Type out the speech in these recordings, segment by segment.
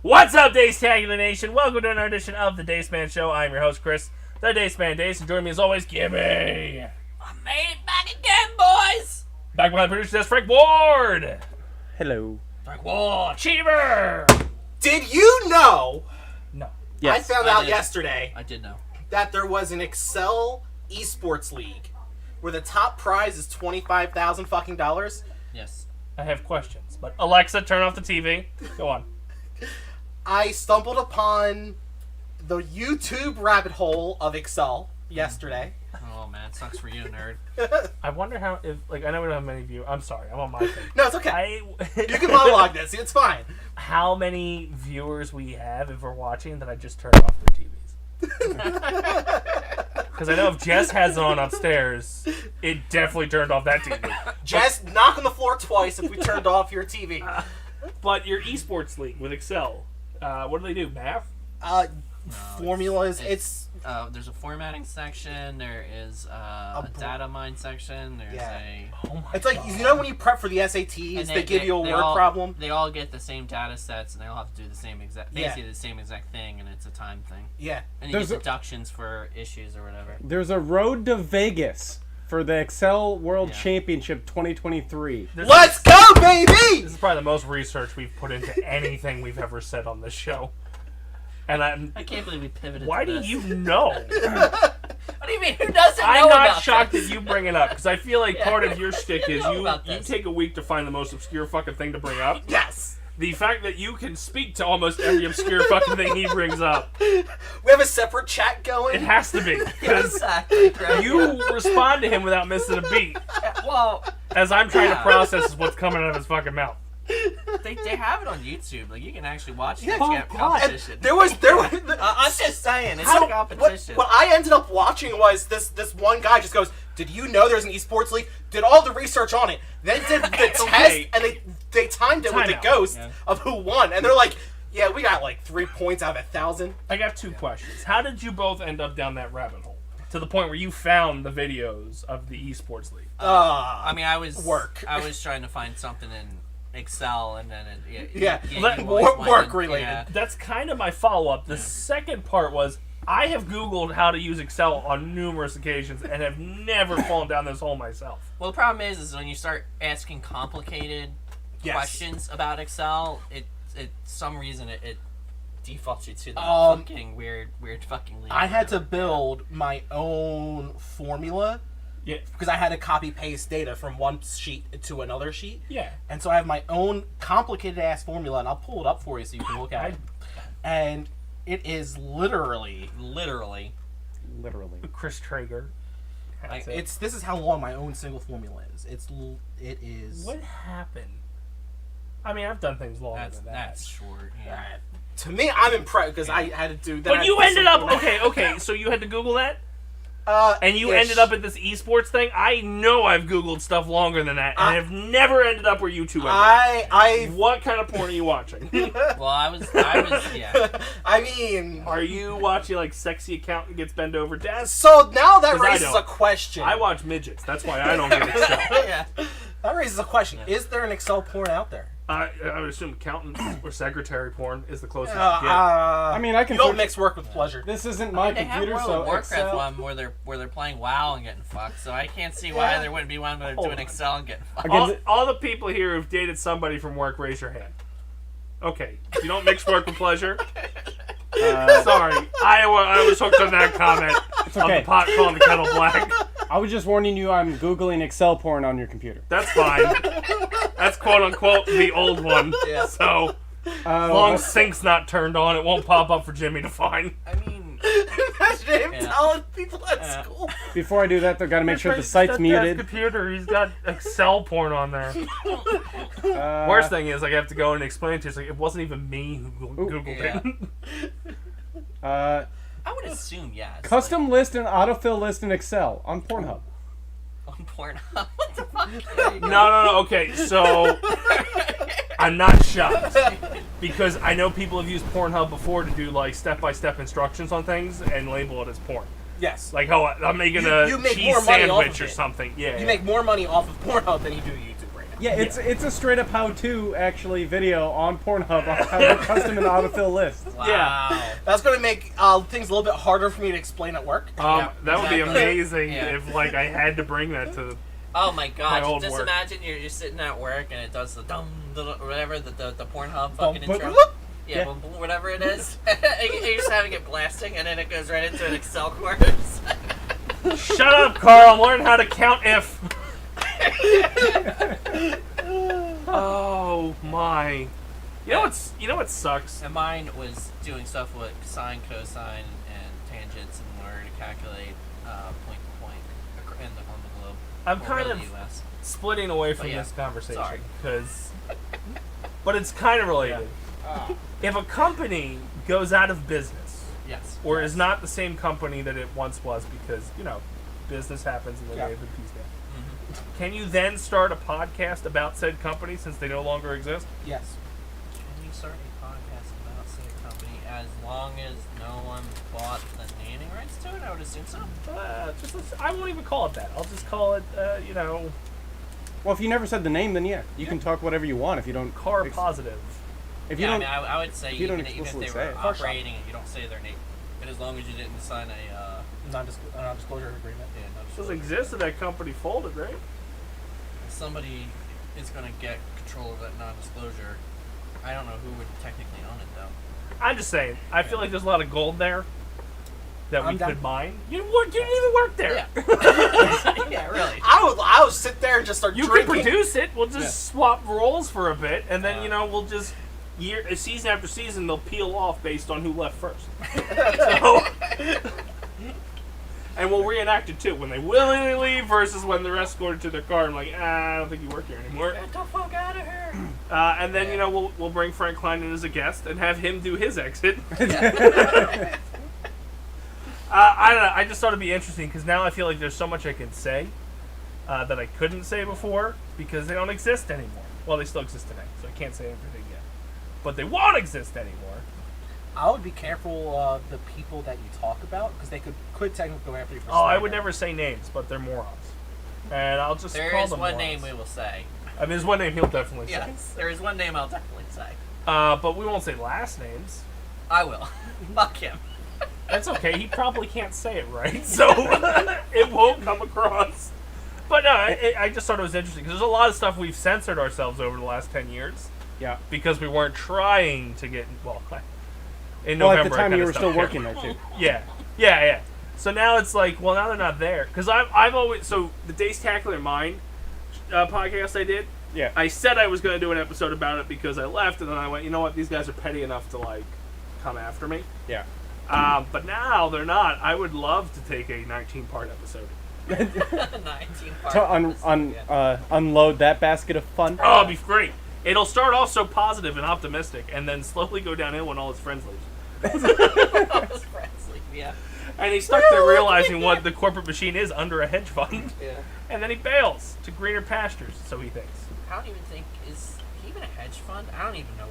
What's up, Dace Nation? Welcome to another edition of the Dace Man Show. I'm your host, Chris, the Dace Man Dace, and joining me as always, Gibby. I made it back again, boys! Back behind the producer desk, Frank Ward. Hello. Frank Ward. Cheever. Did you know? No. Yes. I found out yesterday I did know. that there was an Excel esports league where the top prize is $25,000 fucking dollars. Yes. I have questions, but Alexa, turn off the TV. Go on. I stumbled upon the YouTube rabbit hole of Excel yesterday. Oh man, it sucks for you, nerd. I wonder how, if, like, I know we don't have many viewers. I'm sorry, I'm on my thing. No, it's okay. You You can monologue this. It's fine. How many viewers we have if we're watching that I just turned off their TVs? Because I know if Jess has it on upstairs, it definitely turned off that TV. Jess, knock on the floor twice if we turned off your TV. But your esports league with Excel, what do they do? Math? Formulas. It's There's a formatting section. There is a data mine section. There's Oh my it's like, you know when you prep for the SATs, and they give you a word all, problem? They all get the same data sets, and they all have to do the same exact, Yeah. basically the same exact thing, and it's a time thing. Yeah. And you There's get deductions for issues or whatever. There's a road to Vegas for the Excel World Yeah. Championship 2023. Let's go, baby! This is probably the most research we've put into anything we've ever said on this show. And I can't believe we pivoted. why to do this. you know? What do you mean? Who doesn't know I'm not about shocked this? that you bring it up, because I feel like Yeah. part of your shtick You is know you about this. take a week to find the most obscure fucking thing to bring up. Yes. The fact that you can speak to almost every obscure fucking thing he brings up, We have a separate chat going. it has to be, because Exactly. Right? you respond to him without missing a beat, Well, as I'm trying to Yeah. process what's coming out of his fucking mouth. they have it on YouTube. Like you can actually watch Yeah. the Oh, God. competition. There was I'm just saying, it's a competition. What I ended up watching was this one guy just goes, "Did you know there's an esports league?" Did all the research on it, then did the test, Okay. and they timed it with the Timeout. ghost Yeah. of who won, and they're like, "Yeah, we got like 3 points out of 1,000." I got two questions. How did you both end up down that rabbit hole? To the point where you found the videos of the esports league. I mean, I was work. I was trying to find something in Excel, and then Yeah. you Let- always work went in- related. yeah. That's kind of my follow-up. The second part was, I have Googled how to use Excel on numerous occasions and have never fallen down this hole myself. Well, the problem is when you start asking complicated Yes. questions about Excel, it some reason it defaults you to the fucking weird fucking league. I had to build my own formula Yeah. because I had to copy paste data from one sheet to another sheet. Yeah. And so I have my own complicated ass formula, and I'll pull it up for you so you can look at it. And it is literally, literally. Chris Traeger. That's it. this is how long my own single formula is. It is. What happened? I mean, I've done things longer That's than that. that's short. Yeah. To me, I'm impressed because I had to do that. But you ended up okay. So you had to Google that, and you ish. ended up at this esports thing. I know I've Googled stuff longer than that, and have never ended up where you two ended up. What kind of porn are you watching? Well, I was yeah. I mean, Are you watching like sexy accountant gets bent over desk? so now that 'Cause I raises don't. a question. I watch midgets. That's why I don't get Excel. Yeah. That raises a question. Is there an Excel porn out there? I would assume accountant or secretary porn is the closest you get. I mean, I can. You don't mix work with pleasure. This isn't my They have computer, World so of Warcraft Excel. one where they're playing WoW and getting fucked. So I can't see why there wouldn't be one where they're doing on. Excel and getting fucked. All the people here who've dated somebody from work, raise your hand. Okay, you don't mix work with pleasure. Sorry, I was hooked on that comment okay. of the pot calling the kettle black. I was just warning you. I'm googling Excel porn on your computer. That's fine. That's quote unquote the old one. Yeah. So as long as sync's not turned on, it won't pop up for Jimmy to find. I mean, Imagine him telling people at school. Before I do that, they've got to make sure the site's muted. Computer, he's got Excel porn on there. Worst thing is, I have to go and explain to you. It's like it wasn't even me who Googled it. I would assume yes. Custom list and autofill list in Excel on Pornhub. On Pornhub. What the fuck? No. Okay, so I'm not shocked because I know people have used Pornhub before to do like step-by-step instructions on things and label it as porn. Yes. Like, oh, I'm making You a make cheese more money off sandwich of or it. something. Yeah. You make more money off of Pornhub than you do YouTube right Yeah, it's a straight up how-to actually video on Pornhub on how to custom and autofill lists. Wow. Yeah. That's going to make things a little bit harder for me to explain at work. That would be exactly. amazing Yeah. if like I had to bring that to. Oh my My god! old Just work. imagine you're sitting at work and it does the dum whatever the Pornhub fucking Bum, intro. whoop. Yeah, Yeah. boom, boom, whatever it is. And you're just having it blasting, and then it goes right into an Excel course. Shut up, Carl. Learn how to count if. Oh my! You know what sucks? And mine was doing stuff with sine, cosine, and tangents in order to calculate point to point on the globe. I'm Or kind really of US. splitting away from But yeah, this conversation sorry. because, but it's kind of related. If a company goes out of business Yes. or is not the same company that it once was because business happens and they Yeah. live in peace now, Mm-hmm. can you then start a podcast about said company since they no longer exist? Yes. Can you start a podcast about said company as long as no one bought the naming rights to it? I would assume so. I won't even call it that. I'll just call it, Well, if you never said the name, then yeah, you can talk whatever you want. If you don't car positive. if you Yeah, don't, I mean, I would say if you don't even if explicitly they say were it. operating and you don't say their name, but as long as you didn't sign a Non-disclosure agreement. Does exist if that company folded, right? if somebody is going to get control of that non-disclosure, I don't know who would technically own it though. I'm just saying. I feel like there's a lot of gold there that we I'm down. could mine. You didn't even work there. Yeah. Yeah, really. I would sit there and just start You drinking. can produce it. We'll just swap roles for a bit, and then Yeah. we'll just season after season they'll peel off based on who left first. So, and we'll reenact it too when they willingly leave versus when they're escorted to their car. And like, I don't think you work here anymore. Get the fuck out of here. And then we'll bring Frank Klein in as a guest and have him do his exit. I don't know. I just thought it'd be interesting because now I feel like there's so much I can say that I couldn't say before because they don't exist anymore. Well, they still exist today, so I can't say everything yet. But they won't exist anymore. I would be careful the people that you talk about because they could technically go after you for Oh, I slander. would never say names, but they're morons. And I'll just There call is them one morons. name we will say. I mean, there's one name he'll definitely say. Yes, there is one name I'll definitely say. But we won't say last names. I will. Fuck him. That's okay. He probably can't say it right, so it won't come across. But no, I just thought it was interesting because there's a lot of stuff we've censored ourselves over the last 10 years yeah. because we weren't trying to get in Well, November. at the I time kinda you were still stopped working caring. there too. Yeah. So now it's like, well, now they're not there because I've always the Dace Tackler Mind podcast I did. Yeah. I said I was going to do an episode about it because I left, and then I went, you know what? These guys are petty enough to like come after me. Yeah. But now they're not. I would love to take a 19-part episode. 19 parts. To unload that basket of fun. Oh, it'd be great. It'll start off so positive and optimistic, and then slowly go downhill when all his friends leave. Yeah. And he's stuck there realizing what the corporate machine is under a hedge fund. Yeah. And then he bails to greener pastures, so he thinks. I don't even think is he even a hedge fund? I don't even know.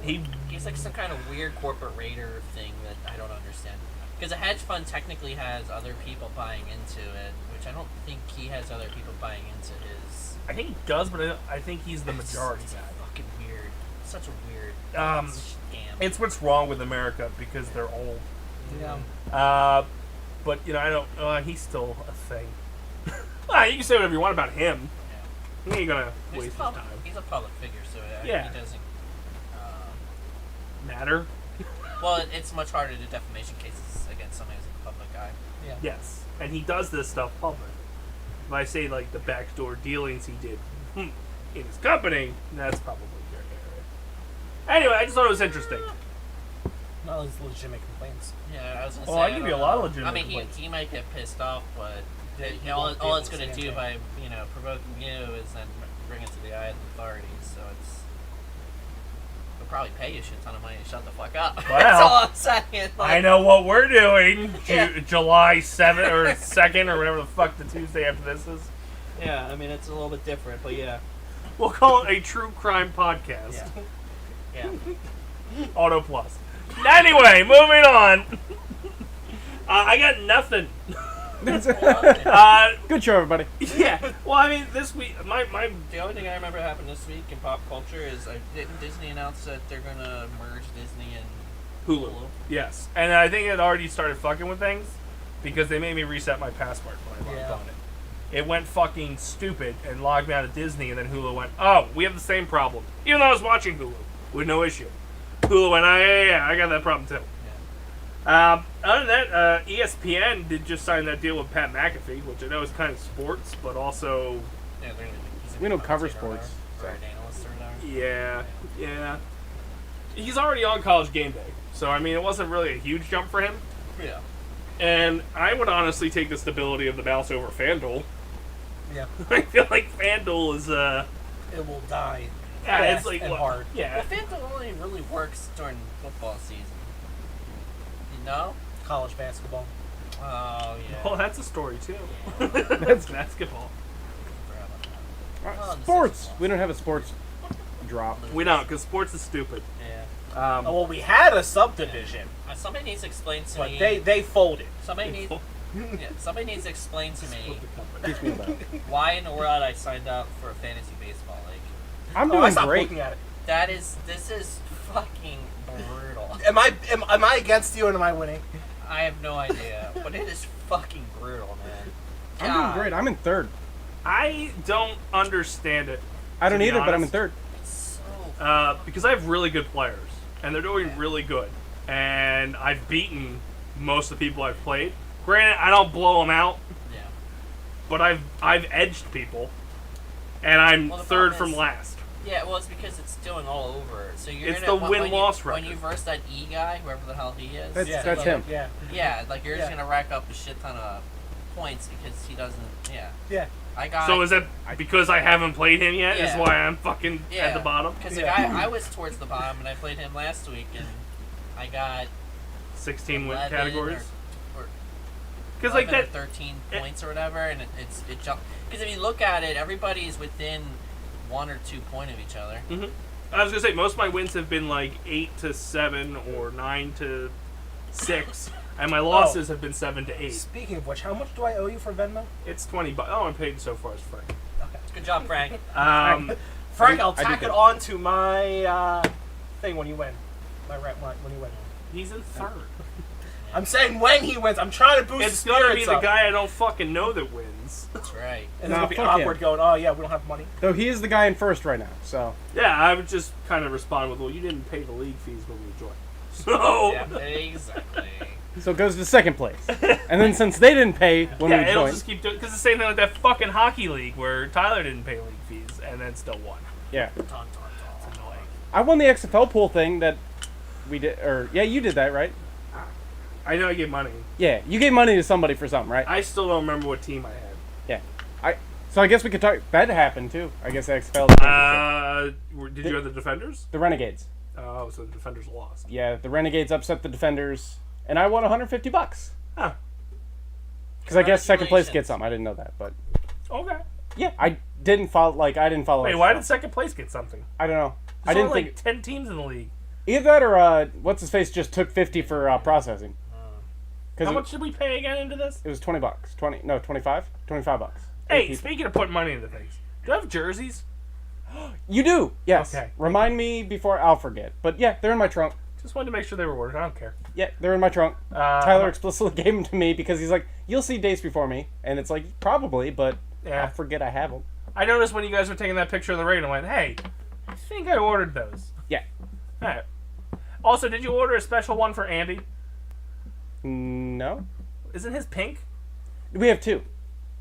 He's like some kind of weird corporate raider thing that I don't understand. Because a hedge fund technically has other people buying into it, which I don't think he has other people buying into his. I think he does, but I think he's the majority It's guy. fucking weird. Such a weird scam. It's what's wrong with America because they're old. Yeah. But I don't. He's still a thing. You can say whatever you want about him. Yeah. He ain't gonna He's waste his a public, time. he's a public figure, so Yeah. he doesn't. Matter. Well, it's much harder to defamation cases against somebody who's a public guy. Yeah. Yes, and he does this stuff public. If I say like the backdoor dealings he did in his company, that's probably fair. Anyway, I just thought it was interesting. Not as legitimate complaints. Yeah, I was gonna Oh, say. I give you a don't lot of know. legitimate I mean, complaints. he might get pissed off, but He all won't be it's able to going to stand do it. by provoking you is then bring it to the eye of the authorities. So they'll probably pay you a shit ton of money to shut the fuck up. That's Well, all I'm saying. Like, I know what we're doing. Yeah. July 7th or 2nd or whatever the fuck the Tuesday after this is. Yeah, I mean it's a little bit different, but yeah. We'll call it a true crime podcast. Yeah. Auto Plus. Anyway, moving on. I got nothing. Good show, everybody. Yeah. Well, I mean, this week, my The only thing I remember happened this week in pop culture is didn't Disney announce that they're gonna merge Disney and Hulu. Yes, and I think it already started fucking with things because they made me reset my password when I logged on it. It went fucking stupid and logged me out of Disney, and then Hulu went, "Oh, we have the same problem." Even though I was watching Hulu with no issue, Hulu went, "Oh yeah, I got that problem too." Yeah. Other than that, ESPN did just sign that deal with Pat McAfee, which I know is kind of sports, but also we don't cover sports. Or an analyst or whatever. Yeah. He's already on College Game Day, so I mean, it wasn't really a huge jump for him. Yeah. And I would honestly take the stability of the mouse over FanDuel. Yeah. I feel like FanDuel is It will die. yeah, fast it's like and what- hard. Yeah. Well, FanDuel only really works during football season. You know? College basketball. Oh yeah. Well, that's a story too. That's basketball. Forgot about that. Alright, Oh, the sports. Sixers We don't have a sports drop. We don't, because sports is stupid. Yeah. Oh, well, we had a subdivision, Somebody needs to explain to but me. they folded. Somebody needs. Yeah, somebody needs to explain to me Teach me about it. why in the world I signed up for a fantasy baseball league. I'm I doing stopped great. looking at it. This is fucking brutal. Am I against you and am I winning? I have no idea, but it is fucking brutal, man. I'm God, doing great. I'm in third. I don't understand it. I don't To be either, but I'm in honest. third. It's so. Because I have really good players, and they're doing really good. And I've beaten most of the people I've played. Granted, I don't blow them out, Yeah. but I've edged people, and I'm Well, the third problem from is- last. Yeah, well, it's because it's doing all over. So you're It's gonna the win-loss when you record. verse that E guy, whoever the hell he is. That's- Yeah, that's him. Yeah. Yeah, like you're just Yeah. gonna rack up a shit ton of points because he doesn't. Yeah. Yeah. I got. So is that because I haven't played him yet? Is Yeah. why I'm fucking Yeah, at the bottom? Because Yeah. I was towards the bottom, and I played him last week, and I got 16 win 11 categories. or Because like 11 that, or 13 points or whatever, and it jumped. Because if you look at it, everybody's within 1 or 2 points of each other. I was gonna say most of my wins have been like 8 to 7 or 9 to 6, and my losses have been 7 to 8. Speaking of which, how much do I owe you for Venmo? It's $20. Oh, I'm paid so far as Frank. Okay. Good job, Frank. Frank, I'll I did tack it good. onto my thing when you win. When you win. He's in third. I'm saying when he wins. I'm trying to boost It's his gonna be spirits the up. guy I don't fucking know that wins. That's right. And Nah, it's gonna be fuck awkward him. going, oh yeah, we don't have money. Though he is the guy in first right now, so Yeah, I would just kind of respond with, "Well, you didn't pay the league fees when we joined." So Yeah, exactly. it goes to second place. And then since they didn't pay when yeah, we it'll joined, just keep doing. Because the same thing like that fucking hockey league where Tyler didn't pay league fees and then still won. yeah, It's annoying. I won the XFL pool thing that we did. Or yeah, you did that, right? I know I gave money. Yeah, you gave money to somebody for something, right? I still don't remember what team I had. Yeah, So I guess we could talk. That happened too. I guess XFL. Did you have the Defenders? The Renegades. Oh, so the Defenders lost. Yeah, the Renegades upset the Defenders, and I won $150. Huh. Because I guess second place Congratulations. gets something. I didn't know that, but Okay. yeah, I didn't follow. Like I didn't follow. Wait, XFL. why did second place get something? I don't know. There's I didn't only think like 10 teams in the league. either that or what's his face just took 50 for processing. How Because much did we pay again into this? it was $20. 25 $25. Hey, People. speaking of putting money into things, do I have jerseys? You do, yes. Okay. Remind me before I'll forget. But yeah, they're in my trunk. Just wanted to make sure they were ordered. I don't care. Yeah, they're in my trunk. How Tyler much- explicitly gave them to me because he's like, "You'll see Dace before me," and it's like, probably, but Yeah. I'll forget I have them. I noticed when you guys were taking that picture of the rain, I went, "Hey, I think I ordered those." Yeah. All right. Also, did you order a special one for Andy? No, Isn't his pink? we have two.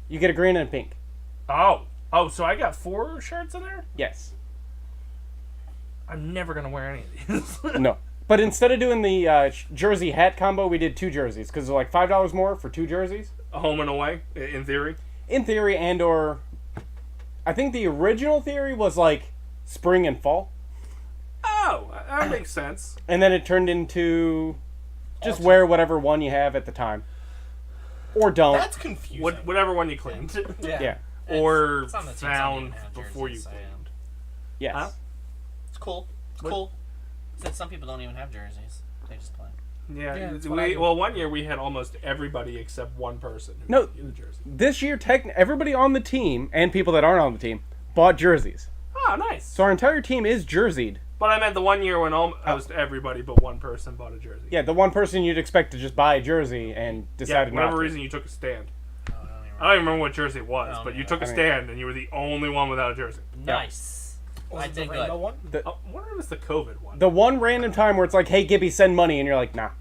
You get a green and a pink. Oh, so I got 4 shirts in there? Yes. I'm never gonna wear any of these. No. But instead of doing the jersey hat combo, we did 2 jerseys because they're like $5 more for 2 jerseys. Home and away, in theory. In theory, and or I think the original theory was like spring and fall, Oh, that makes sense. and then it turned into just wear whatever one you have at the time, or don't. That's confusing. Whatever one you cleaned. Yeah. Or It's on the teams that found don't even have before you jerseys, so, yeah. cleaned. Yes. Huh? It's cool. It's What- cool. Said some people don't even have jerseys. They just play. Yeah. that's what I do. Well, one year we had almost everybody except one person who No. was in the jersey. This year, everybody on the team and people that aren't on the team bought jerseys. Oh, nice. So our entire team is jerseyed. But I meant the one year when almost everybody but one person bought a jersey. Yeah, the one person you'd expect to just buy a jersey and decided for not whatever to. reason you took a stand. Oh, I don't even I don't even remember what jersey it was, I don't but you know. took a stand and you were the only one without a jersey. Nice. Was I it the did rainbow good. one? I wonder if it was the COVID one. The one random time where it's like, hey, Gibby, send money, and you're like, nah.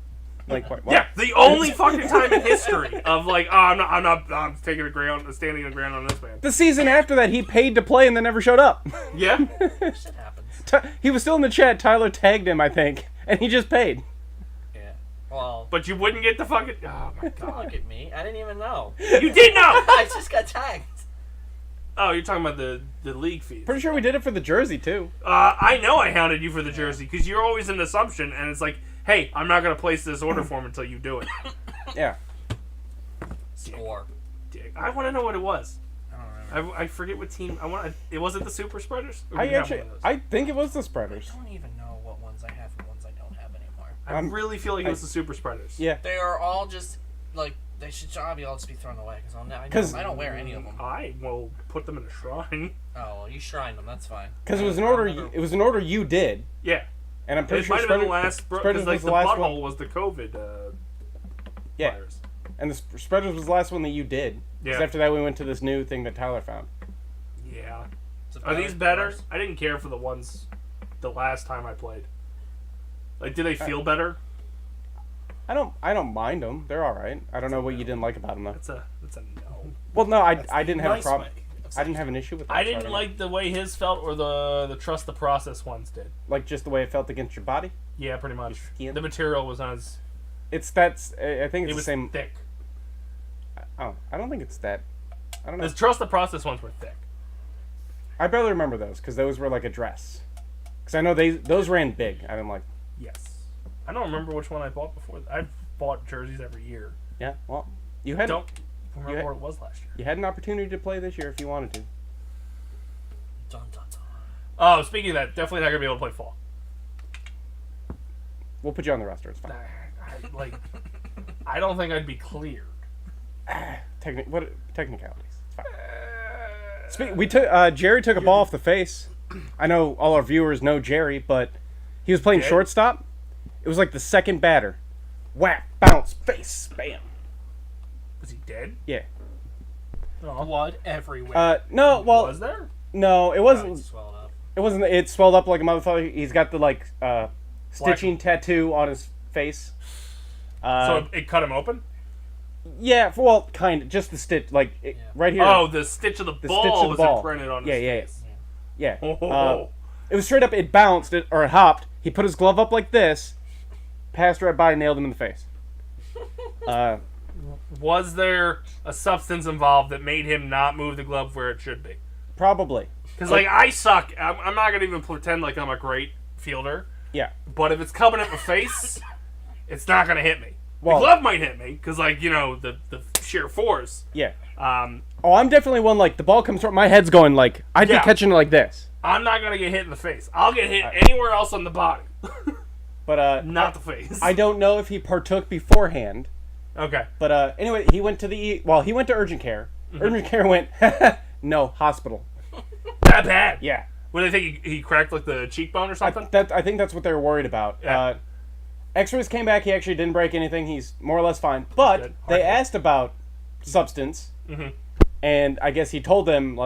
Like, what? Yeah, the only fucking time in history of like, oh, I'm taking standing the ground on this man. The season after that, he paid to play and then never showed up. Yeah. Shit happens. He was still in the chat. Tyler tagged him, I think, and he just paid. Yeah. Well, But you wouldn't get the fucking. Oh my god. look at me. I didn't even know. You did know. I just got tagged. Oh, you're talking about the league fees. Pretty sure we did it for the jersey, too. I know I hounded you for the jersey because you're always an assumption, and it's like, hey, I'm not gonna place this order form until you do it. Yeah. Score. Dick. I want to know what it was. I don't remember. I forget what team. It wasn't the Super Spreaders. Or I did you have actually, one of those? I think it was the spreaders. I don't even know what ones I have and ones I don't have anymore. I really feel like it was the Super Spreaders. Yeah. They are all just like they should probably all just be thrown away because I don't wear any of them. I will put them in a shrine. Oh, well, you shrined them. That's fine. Because it was an I order. remember- It was an order you did, Yeah. and I'm pretty It sure might have been the spreaders last. Because Spreaders like was the the last butthole one. was the COVID. Yeah. Virus. And the spreaders was the last one that you did. Because Yeah. after that, we went to this new thing that Tyler found. Yeah. Is it Are these better? Worse? I didn't care for the ones the last time I played. Like, do they feel better? I don't mind them. They're all right. I don't know what you didn't like about them though. That's a no. Well, no, I didn't have Nice a problem. way of I didn't have an issue with that. I so didn't don't like the way his felt or the trust the process ones did. know. Like just the way it felt against your body. Yeah, pretty much. skin? The material was not as. It's that's. I think it's It the was same. thick. Oh, I don't think it's that. I don't know. The trust the process ones were thick. I barely remember those because those were like a dress. Because I know those ran big. I didn't like. Yes. I don't remember which one I bought before. I've bought jerseys every year. Yeah. Well, you had Don't remember had- what it was last year. you had an opportunity to play this year if you wanted to. Dun, dun, dun. Oh, speaking of that, definitely not gonna be able to play fall. We'll put you on the roster. It's fine. I don't think I'd be cleared. Technicalities? It's fine. We took Jerry took a ball off the face. I know all our viewers know Jerry, but he was playing Dead? shortstop. It was like the second batter. Whack, bounce, face, bam. Was he dead? Yeah. Oh. Blood everywhere. No, well, Was there? no, it Oh, wasn't. it's swelled up. It wasn't. It swelled up like a motherfucker. He's got the stitching tattoo on his face. So it cut him open? Yeah, well, kind of. Just the stitch, right here. Oh, the stitch of the the ball stitch of the was ball. imprinted on Yeah, his yeah, face. Yeah. Oh. It was straight up. It bounced or it hopped. He put his glove up like this, passed right by, nailed him in the face. Was there a substance involved that made him not move the glove where it should be? Probably. Because, I suck. I'm not going to even pretend like I'm a great fielder. Yeah. But if it's coming at my face, it's not going to hit me. Well- the glove might hit me, because, the sheer force. Yeah. Um, Oh, I'm definitely one the ball comes from my head's going I'd Yeah. be catching it like this. I'm not going to get hit in the face. I'll get hit anywhere else on the body. But Not the face. I don't know if he partook beforehand. Okay. But anyway, he went to he went to urgent care. Urgent care went no, hospital. That bad? Yeah. What do they think? He cracked, the cheekbone or something? I think that's what they were worried about. Yeah. X-rays came back. He actually didn't break anything. He's more or less fine. But Good. they asked about substance, and I guess he told them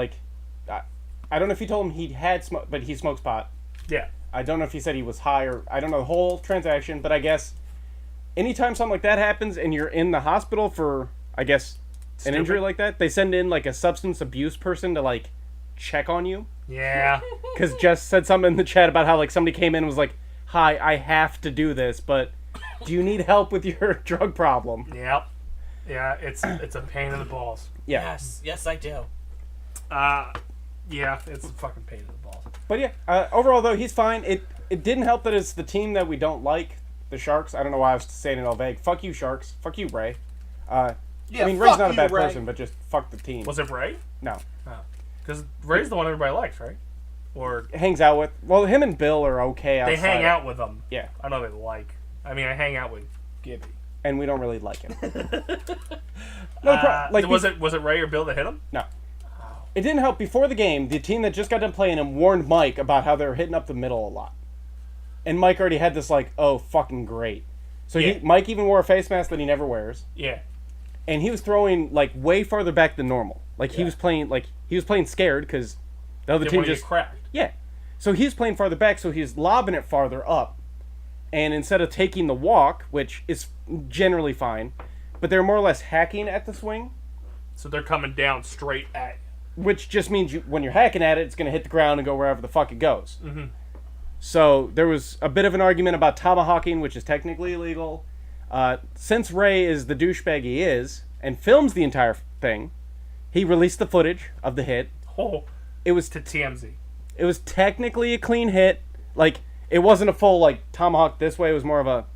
I don't know if he told them he had smoke, but he smokes pot. Yeah. I don't know if he said he was high or I don't know the whole transaction, but I guess anytime something like that happens and you're in the hospital for I guess an injury like that, they send in a substance abuse person to check on you. Yeah. Because Jess said something in the chat about how somebody came in and was like, "Hi, I have to do this, but do you need help with your drug problem?" Yep. Yeah, it's a pain in the balls. Yeah. Yes, I do. Yeah, it's a fucking pain in the balls. But yeah, overall though he's fine. It didn't help that it's the team that we don't like, the Sharks. I don't know why I was saying it all vague. Fuck you, Sharks. Fuck you, Ray. Yeah, I mean, Ray's fuck not a you, bad Ray. person, but just fuck the team. Was it Ray? No. Because Ray's the one everybody likes, right? Or Hangs out with him and Bill are okay outside. they hang out with them. Yeah. I know they like. I mean, I hang out with Gibby. And we don't really like him. No, was it Ray or Bill that hit him? No. It didn't help. Before the game, the team that just got done playing him warned Mike about how they were hitting up the middle a lot. And Mike already had this like, oh, fucking great. So Mike even wore a face mask that he never wears. Yeah. And he was throwing like way farther back than normal. Like he was playing scared because the other team just cracked. Yeah. So he's playing farther back, so he's lobbing it farther up. And instead of taking the walk, which is generally fine, but they're more or less hacking at the swing. So they're coming down straight at you. Which just means when you're hacking at it, it's going to hit the ground and go wherever the fuck it goes. Mm-hmm. So there was a bit of an argument about tomahawking, which is technically illegal. Since Ray is the douchebag he is, and films the entire thing, he released the footage of the hit. Oh, it was to TMZ. It was technically a clean hit. Like, it wasn't a full, like, tomahawk this way. It was more of a...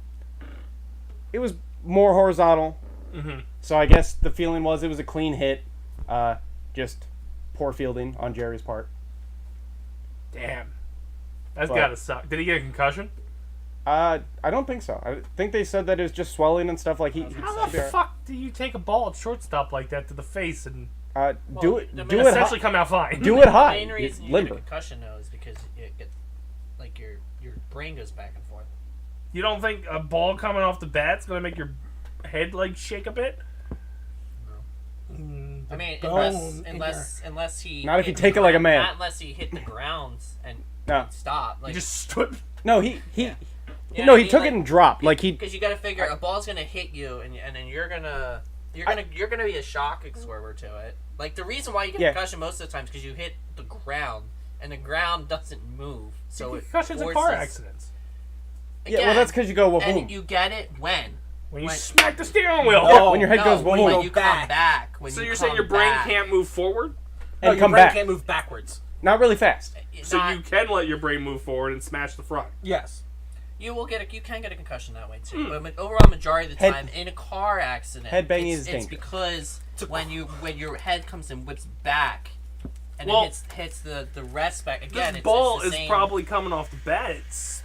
It was more horizontal. Mm-hmm. So I guess the feeling was it was a clean hit. Just poor fielding on Jerry's part. Damn. That's gotta suck. Did he get a concussion? I don't think so. I think they said that it was just swelling and stuff. Like How the fuck do you take a ball at shortstop like that to the face and do it essentially come out fine? Do it high. The main reason you get a concussion though is because it gets like your brain goes back and forth. You don't think a ball coming off the bat's gonna make your head like shake a bit? I mean, unless he not if you take it like a man. Not unless he hit the ground and stop. Like he just stood. No, he took it and dropped. Because you got to figure a ball's gonna hit you, and then you're gonna be a shock absorber to it. Like the reason why you get a concussion most of the time is because you hit the ground, and the ground doesn't move. So concussions are car accidents. Again, yeah, well, that's because you go boom. And you get it when you smack the steering wheel. No, when your head goes boom. When you come back. So you're saying your brain can't move forward? And your brain can't move backwards. Not really fast. So you can let your brain move forward and smash the front. Yes. You can get a concussion that way too. But overall, majority of the time in a car accident, it's because when your head comes and whips back, and it hits the rest back again. This ball is probably coming off the bat. It's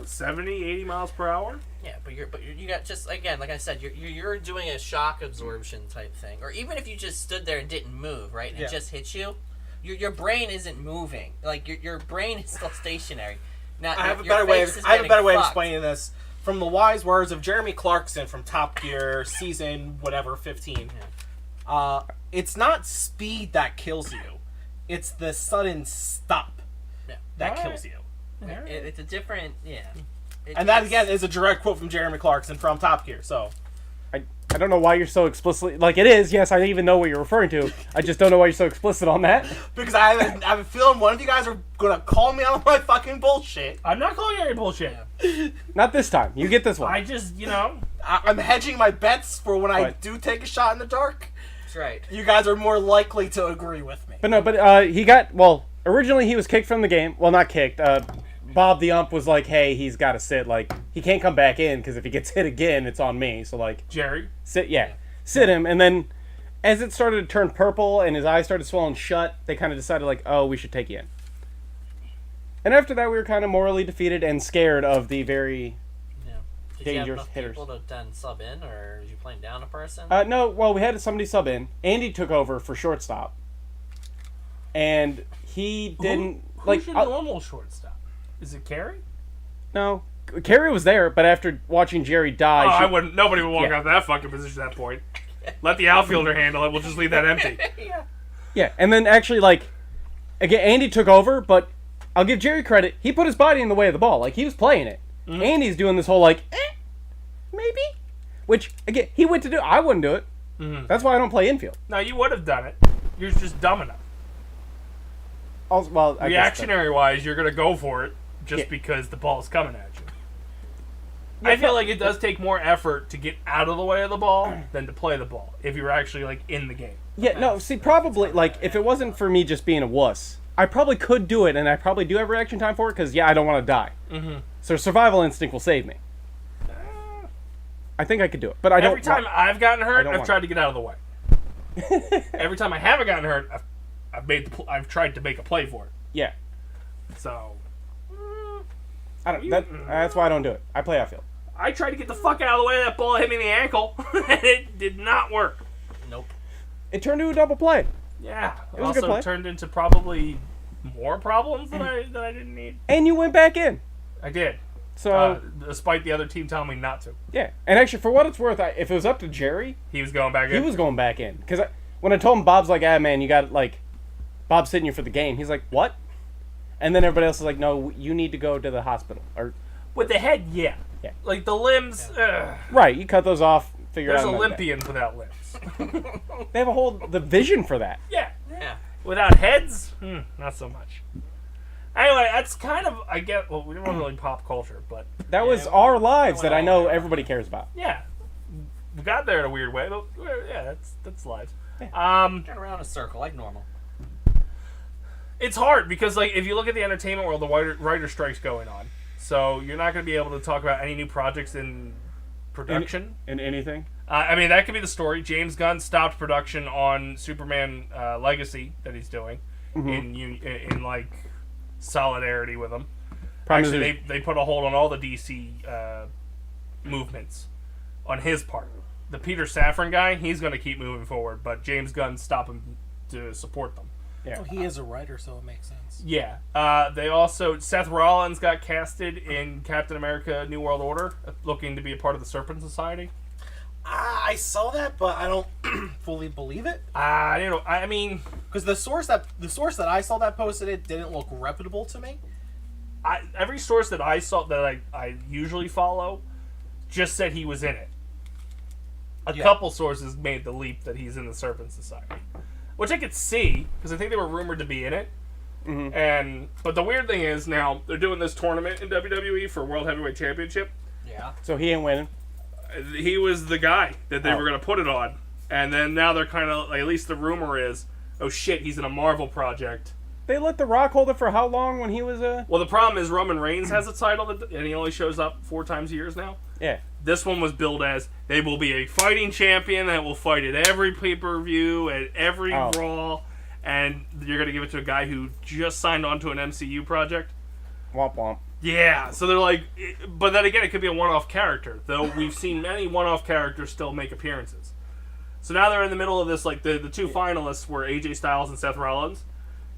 70, 80 miles per hour. Yeah, but you got just again, like I said, you're doing a shock absorption type thing, or even if you just stood there and didn't move, right, and it just hit you, your brain isn't moving. Like your brain is still stationary. Now I have a better way of explaining this. From the wise words of Jeremy Clarkson from Top Gear season 15. Yeah. It's not speed that kills you; it's the sudden stop that kills you. It's a different and that again is a direct quote from Jeremy Clarkson from Top Gear. So I don't know why you're so explicitly like it is. Yes, I even know what you're referring to. I just don't know why you're so explicit on that. Because I have a feeling one of you guys are gonna call me out on my fucking bullshit. I'm not calling you any bullshit. Not this time. You get this one. I just I'm hedging my bets for when I do take a shot in the dark. That's right. You guys are more likely to agree with me. But he got originally he was kicked from the game. Well, not kicked. Bob the ump was like, hey, he's got to sit. Like, he can't come back in because if he gets hit again, it's on me. So, like... Jerry? Sit him. And then as it started to turn purple and his eyes started swelling shut, they kind of decided, like, oh, we should take you in. And after that, we were kind of morally defeated and scared of the very dangerous hitters. Did you have enough people to then sub in, or were you playing down a person? No, well, we had somebody sub in. Andy took over for shortstop. And he didn't... Who's your normal shortstop? Is it Carrie? No. Carrie was there, but after watching Jerry die... Nobody would walk out that fucking position at that point. Let the outfielder handle it. We'll just leave that empty. Yeah, and then actually, like... Again, Andy took over, but I'll give Jerry credit. He put his body in the way of the ball. Like, he was playing it. Mm-hmm. Andy's doing this whole, like, maybe? Which, again, he went to do... I wouldn't do it. Mm-hmm. That's why I don't play infield. No, you would have done it. You're just dumb enough. Also, well, reactionary-wise, you're going to go for it. Just because the ball's coming at you. I feel like it does take more effort to get out of the way of the ball than to play the ball if you're actually like in the game. Yeah, no, see, probably like if it wasn't for me just being a wuss, I probably could do it, and I probably do have reaction time for it because I don't want to die. Mm-hmm. So survival instinct will save me. I think I could do it, but I don't. Every time I've gotten hurt, I've tried to get out of the way. Every time I haven't gotten hurt, I've tried to make a play for it. Yeah. So. I don't. That's why I don't do it. I play outfield. I tried to get the fuck out of the way. That ball hit me in the ankle, and it did not work. Nope. It turned into a double play. Yeah. It was a good also play. turned into probably more problems that I didn't need. And you went back in. I did. So Despite the other team telling me not to. yeah, and actually, for what it's worth, if it was up to Jerry, He was going back in. he was going back in. Because when I told him, Bob's like, man, you got Bob's sitting here for the game. He's like, what? And then everybody else is like, no, you need to go to the hospital. Or With the head, yeah. Yeah. Like the limbs, right, you cut those off. Figure there's out. Olympians without limbs. They have the vision for that. Yeah. Yeah. Without heads, not so much. Anyway, that's kind of, I get, well, we don't really pop culture, but That was our lives that I know everybody cares about. yeah. We got there in a weird way, but yeah, that's lives. Turn around in a circle like normal. It's hard because, like, if you look at the entertainment world, the writer strike's going on. So you're not going to be able to talk about any new projects in production. In anything? I mean, that could be the story. James Gunn stopped production on Superman Legacy that he's doing in like solidarity with him. Actually, they put a hold on all the DC movements on his part. The Peter Safran guy, he's going to keep moving forward, but James Gunn stopped him to support them. Yeah. Well, he is a writer, so it makes sense. Yeah. They also, Seth Rollins got casted in Captain America New World Order, looking to be a part of the Serpent Society. I saw that, but I don't fully believe it. I mean, because the source that I saw that posted it didn't look reputable to me. Every source that I saw that I usually follow just said he was in it. A couple sources made the leap that he's in the Serpent Society, which I could see because I think they were rumored to be in it. But the weird thing is now they're doing this tournament in WWE for World Heavyweight Championship. Yeah. So he ain't winning. He was the guy that they were going to put it on, and then now they're kind of like, at least the rumor is, oh shit, he's in a Marvel project. They let The Rock hold it for how long when he was a... Well, the problem is Roman Reigns has a title, and he only shows up 4 times a year now. Yeah. This one was billed as, they will be a fighting champion that will fight at every pay-per-view, at every Raw, and you're going to give it to a guy who just signed on to an MCU project. Womp womp. Yeah, so they're like, but then again, it could be a one-off character, though we've seen many one-off characters still make appearances. So now they're in the middle of this, like, the 2 finalists were AJ Styles and Seth Rollins.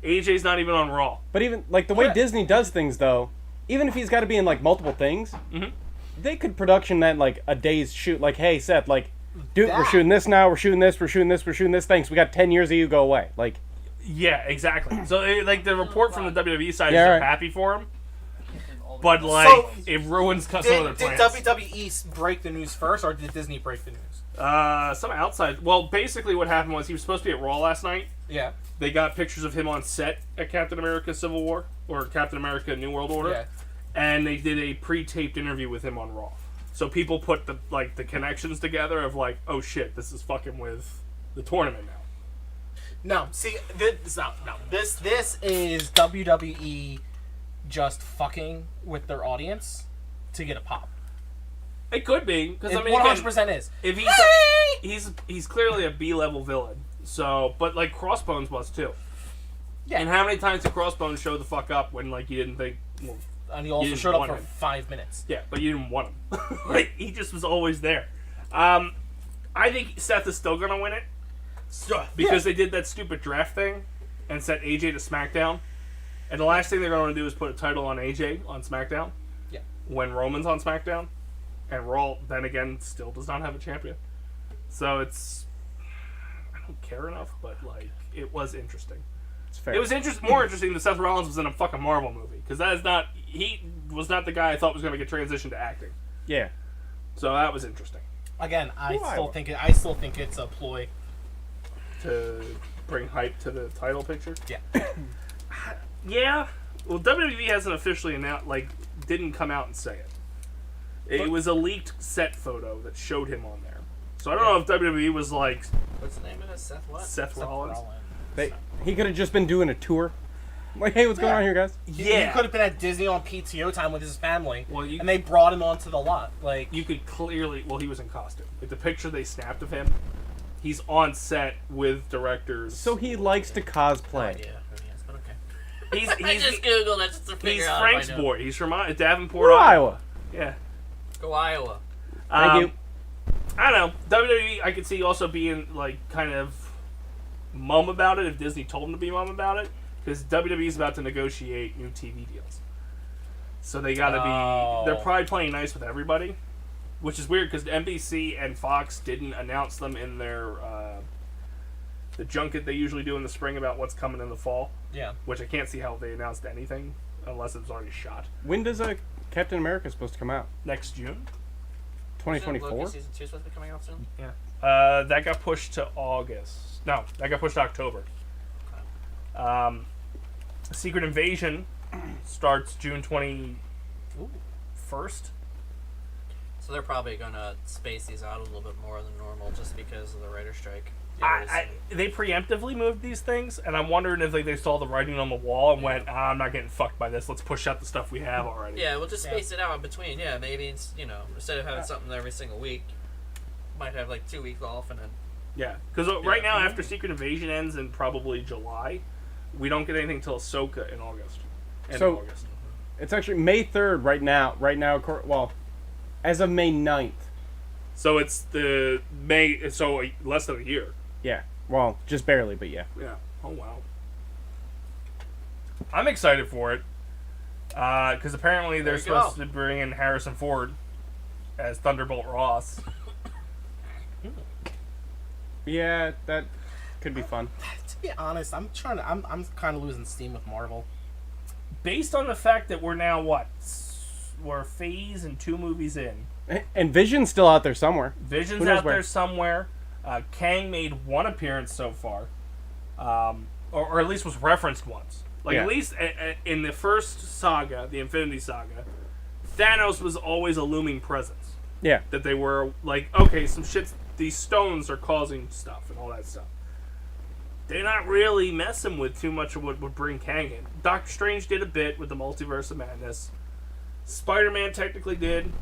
AJ's not even on Raw. But even, like, the way Disney does things, though, even if he's got to be in, like, multiple things, they could production that, like, a day's shoot. Like, hey, Seth, like, dude, we're shooting this now, we're shooting this, thanks, we got 10 years of you, go away. Like... Yeah, exactly. So, like, the report from the WWE side is they're happy for him. But, like, it ruins some of their plans. Did WWE break the news first, or did Disney break the news? Some outside... Well, basically what happened was he was supposed to be at Raw last night. Yeah. They got pictures of him on set at Captain America Civil War, or Captain America New World Order. Yeah. And they did a pre-taped interview with him on Raw. So people put the connections together of, like, oh shit, this is fucking with the tournament now. No, see, this is WWE just fucking with their audience to get a pop. It could be, because I mean, 100% is. If he's clearly a B-level villain. So, but like Crossbones was too. Yeah. And how many times did Crossbones show the fuck up when like you didn't think? Well, and he also showed up for 5 minutes. Yeah, but you didn't want him. Like he just was always there. I think Seth is still gonna win it because they did that stupid draft thing and sent AJ to SmackDown. And the last thing they're going to do is put a title on AJ on SmackDown. Yeah. When Roman's on SmackDown. And Raw, then again, still does not have a champion. So it's... I don't care enough, but, like, it was interesting. It's fair. It was more interesting that Seth Rollins was in a fucking Marvel movie. Because that is not... He was not the guy I thought was going to get transitioned to acting. Yeah. So that was interesting. Again, I still think it's a ploy. To bring hype to the title picture? Yeah. Yeah. Well, WWE hasn't officially announced, like, didn't come out and say it. It was a leaked set photo that showed him on there. So I don't know if WWE was like... What's the name of it? Seth what? Seth Rollins. He could have just been doing a tour. Like, hey, what's going on here, guys? Yeah. He could have been at Disney on PTO time with his family, and they brought him onto the lot. Like you could clearly... Well, he was in costume. Like, the picture they snapped of him, he's on set with directors. So he likes to cosplay. Yeah. He's I just googled it just to figure out. He's Frank's boy. He's from Davenport, Iowa. Yeah. go Iowa. Thank you. I don't know. WWE, I could see also being like kind of mum about it if Disney told them to be mum about it, because WWE is about to negotiate new TV deals. So they got to be. They're probably playing nice with everybody, which is weird because NBC and Fox didn't announce them in their the junket they usually do in the spring about what's coming in the fall. Yeah. Which I can't see how they announced anything unless it was already shot. When does Captain America supposed to come out? Next June. 2024? Loki season 2 supposed to be coming out soon? Yeah. That got pushed to August. No, that got pushed to October. Secret Invasion starts June 21st. So they're probably going to space these out a little bit more than normal just because of the writer's strike. They preemptively moved these things, and I'm wondering if they saw the writing on the wall and went, I'm not getting fucked by this. Let's push out the stuff we have already. Yeah, we'll just space it out in between. Yeah, maybe it's, instead of having something every single week, might have like 2 weeks off and then. Yeah, because right now after Secret Invasion ends in probably July, we don't get anything until Ahsoka in August. August. It's actually May 3rd right now. Well, as of May 9th. So it's the May. So less than a year. Yeah. Well, just barely, but yeah. Yeah. Oh wow. I'm excited for it because apparently they're supposed to bring in Harrison Ford as Thunderbolt Ross. Yeah, that could be fun. To be honest, I'm kind of losing steam with Marvel. Based on the fact that we're now we're Phase and 2 movies in. And Vision's still out there somewhere. Vision's out there somewhere. Kang made 1 appearance so far, or at least was referenced once. At least in the first saga, the Infinity Saga, Thanos was always a looming presence. Yeah. That they were like, okay, some shit's, these stones are causing stuff and all that stuff. They're not really messing with too much of what would bring Kang in. Doctor Strange did a bit with the Multiverse of Madness. Spider-Man technically did.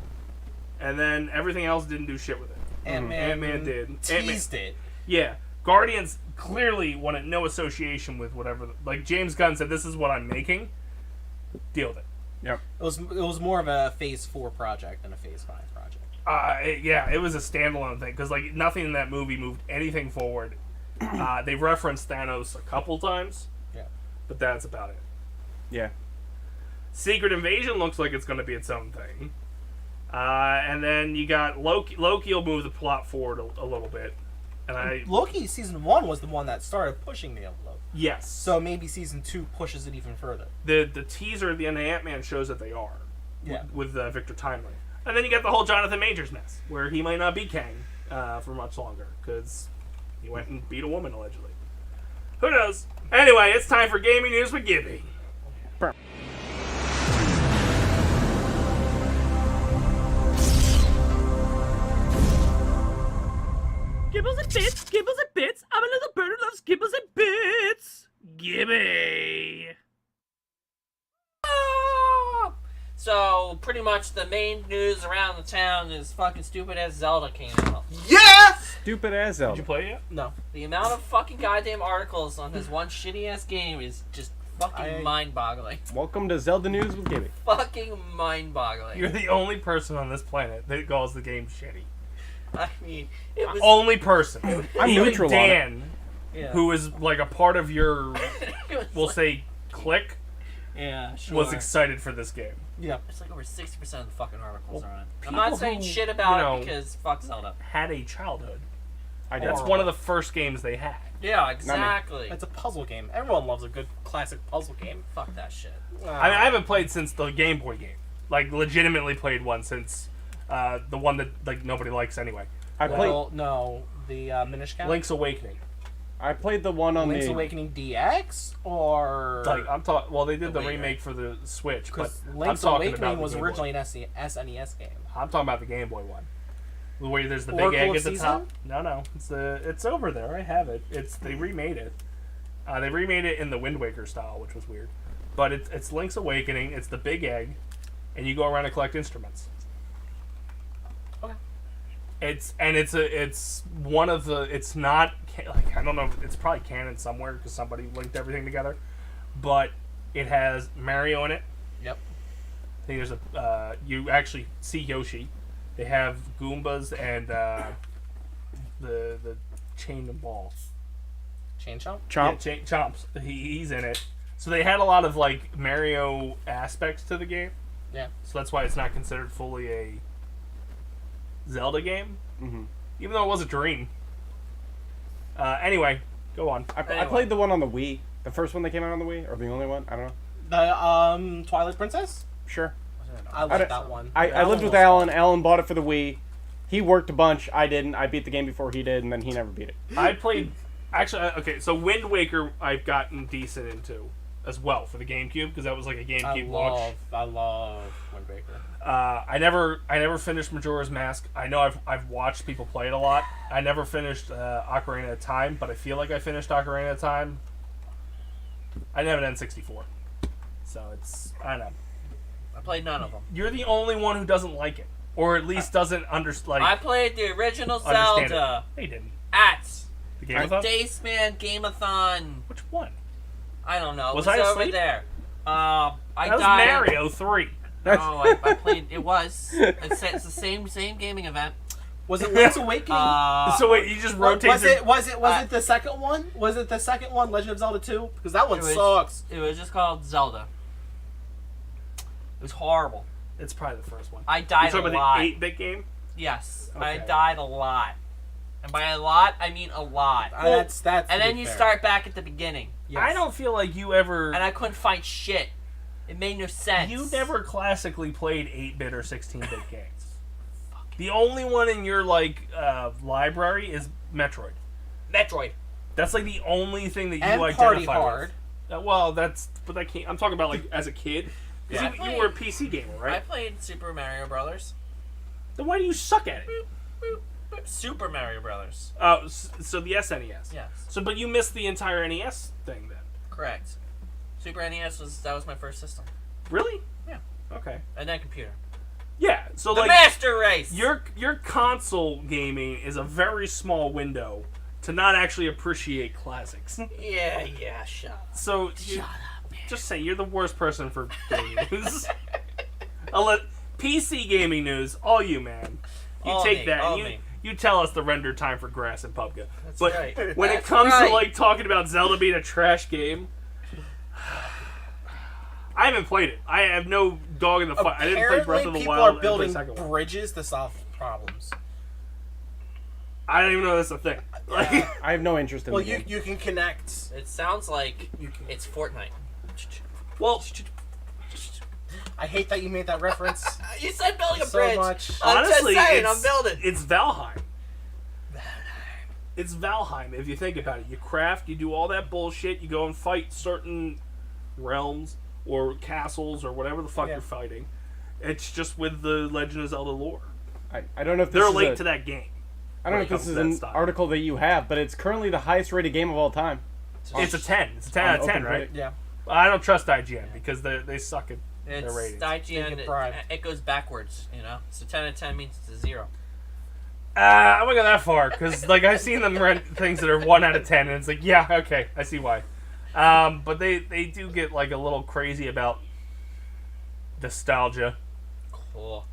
And then everything else didn't do shit with it. Ant-Man did. Teased it. Yeah. Guardians clearly wanted no association with whatever. Like, James Gunn said, this is what I'm making. Deal with it. Yep. It was more of a Phase 4 project than a Phase 5 project. It was a standalone thing. Because, like, nothing in that movie moved anything forward. They referenced Thanos a couple times. Yeah. But that's about it. Yeah. Secret Invasion looks like it's going to be its own thing. And then you got Loki. Loki will move the plot forward a little bit. And Loki season 1 was the one that started pushing the envelope. Yes. So maybe season 2 pushes it even further. The teaser at the end of Ant-Man shows that they are. Yeah. With Victor Timely. And then you got the whole Jonathan Majors mess, where he might not be Kang for much longer, because he went and beat a woman, allegedly. Who knows? Anyway, it's time for Gaming News with Gibby. Gibbles and bits, gibbles and bits. I'm a little bird who loves gibbles and bits. Gibby. So, pretty much the main news around the town is fucking stupid ass Zelda came out. Yeah! Stupid ass Zelda. Did you play it yet? No. The amount of fucking goddamn articles on this one shitty ass game is just fucking mind-boggling. Welcome to Zelda News with Gibby. Fucking mind-boggling. You're the only person on this planet that calls the game shitty. I mean, it was... Only person. I'm Even neutral Dan, on it. who is like a part of your, we'll say, clique, yeah, sure. was excited for this game. Yeah. It's like over 60% of the fucking articles are on it. I'm people not saying who, shit about you know, it because fuck Zelda. Had a childhood. I That's did. one of the first games they had. Yeah, exactly. It's a puzzle game. Everyone loves a good classic puzzle game. Fuck that shit. I mean, I haven't played since the Game Boy game. Like, legitimately played one since the one that like nobody likes anyway. I played the Minish Cap. Link's Awakening. I played the one on Link's the Awakening DX or Like I'm talking. Well, they did the Wii, remake for the Switch, but because I'm Link's talking Awakening about the was Game Boy. originally an SNES game. I'm talking about the Game Boy one. Where there's the big Oracle egg of at the Season? top. No, it's over there. I have it. They remade it. They remade it in the Wind Waker style, which was weird. But it's Link's Awakening. It's the big egg, and you go around and collect instruments. Okay. It's one of the. It's not like I don't know. It's probably canon somewhere because somebody linked everything together. But it has Mario in it. Yep. I think there's a. You actually see Yoshi. They have Goombas and the chain and ball. Chain Chomp? Chomp. Yeah, Chomps. He's in it. So they had a lot of like Mario aspects to the game. Yeah. So that's why it's not considered fully a Zelda game, even though it was a dream. Anyway, go on. I played the one on the Wii. The first one that came out on the Wii, or the only one? I don't know. The Twilight Princess? Sure. I like that one. I lived with Alan. Alan bought it for the Wii. He worked a bunch. I didn't. I beat the game before he did, and then he never beat it. I played... Actually, okay, so Wind Waker I've gotten decent into as well for the GameCube, because that was like a GameCube launch. I love Wind Waker. I never finished Majora's Mask. I know I've watched people play it a lot. I never finished Ocarina of Time, but I feel like I finished Ocarina of Time. I didn't have an N64. So it's... I don't know. I played none of them. You're the only one who doesn't like it. Or at least doesn't understand. I played the original Zelda. They didn't. At The Game-a-thon? Dace Man Game-a-thon. Which one? I don't know. Was it I was over asleep? there. That was died. Mario 3. No, I played. It was. It's the same gaming event. Was it Link's Awakening? So wait, you just rotate. Was it the second one? Was it the second one, Legend of Zelda 2? Because that one sucks. It was just called Zelda. It was horrible. It's probably the first one. I died a lot. You talking about the 8-bit game? Yes, Okay. I died a lot. And by a lot, I mean a lot. That's and then you start back at the beginning. Yes. I don't feel like you ever... And I couldn't find shit. It made no sense. You never classically played 8-bit or 16-bit games. The only one in your library is Metroid. Metroid. That's like the only thing that you and identify Party with. Hard. But I can't. I'm talking about like as a kid. Yeah, You were a PC gamer, I right? played Super Mario Brothers. Then why do you suck at it? Super Mario Brothers. Oh, so the SNES. Yes. So, but you missed the entire NES thing then. Correct. Super NES was my first system. Really? Yeah. Okay. And then computer. Yeah. So The like Master Race. your console gaming is a very small window to not actually appreciate classics. Yeah. Shut up. So Shut up, man. just say you're the worst person for gaming news. PC gaming news, all you, man. You All take me, that. all And me. you tell us the render time for Grass and PUBG. That's But right. when it That's comes right. to like talking about Zelda being a trash game, I haven't played it. I have no dog in the fight. I didn't play Breath of the people Wild. are building I didn't play the second one. bridges to solve problems. I don't even know that's a thing. Like, I have no interest in Well, the game. you can connect. It sounds like it's Fortnite. well, I hate that you made that reference. You said building a So bridge. much. I'm honestly, just saying, it's, I'm building. It's Valheim. It's Valheim, if you think about it. You craft, you do all that bullshit, you go and fight certain realms or castles or whatever the fuck Yeah. you're fighting. It's just with the Legend of Zelda lore. I don't know if this They're is linked to that game. I don't know when if it this comes is to that an style. article that you have, but it's currently the highest rated game of all time. It's a 10. It's a 10 out of 10, right? Yeah. I don't trust IGN because they suck at their It's ratings. IGN. Taking pride. It goes backwards, you know. So 10 out of 10 means it's a 0. I won't go that far because like I've seen them rent things that are 1 out of 10, and it's like, yeah, okay, I see why. But they do get like a little crazy about nostalgia, Cool.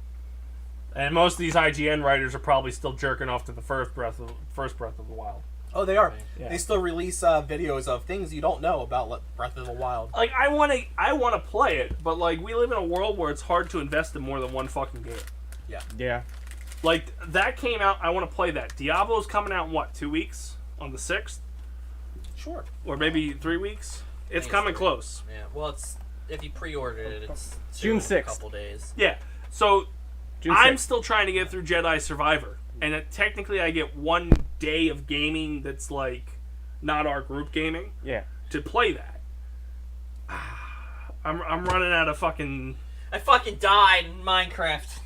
and most of these IGN writers are probably still jerking off to the first Breath of the Wild. Oh, they are. Yeah. They still release videos of things you don't know about Breath of the Wild. Like I want to play it, but like we live in a world where it's hard to invest in more than one fucking game. Yeah. Like that came out, I want to play that. Diablo's coming out in what, 2 weeks on the 6th, Sure. or maybe 3 weeks. It's it's coming 3. close. Yeah. Well, it's if you pre-ordered it, it's June soon, 6th. A couple days. Yeah. So June I'm 6th. still trying to get through Jedi Survivor, and technically I get 1 day of gaming that's like not our group gaming Yeah. to play that. I'm running out of fucking I fucking died in Minecraft.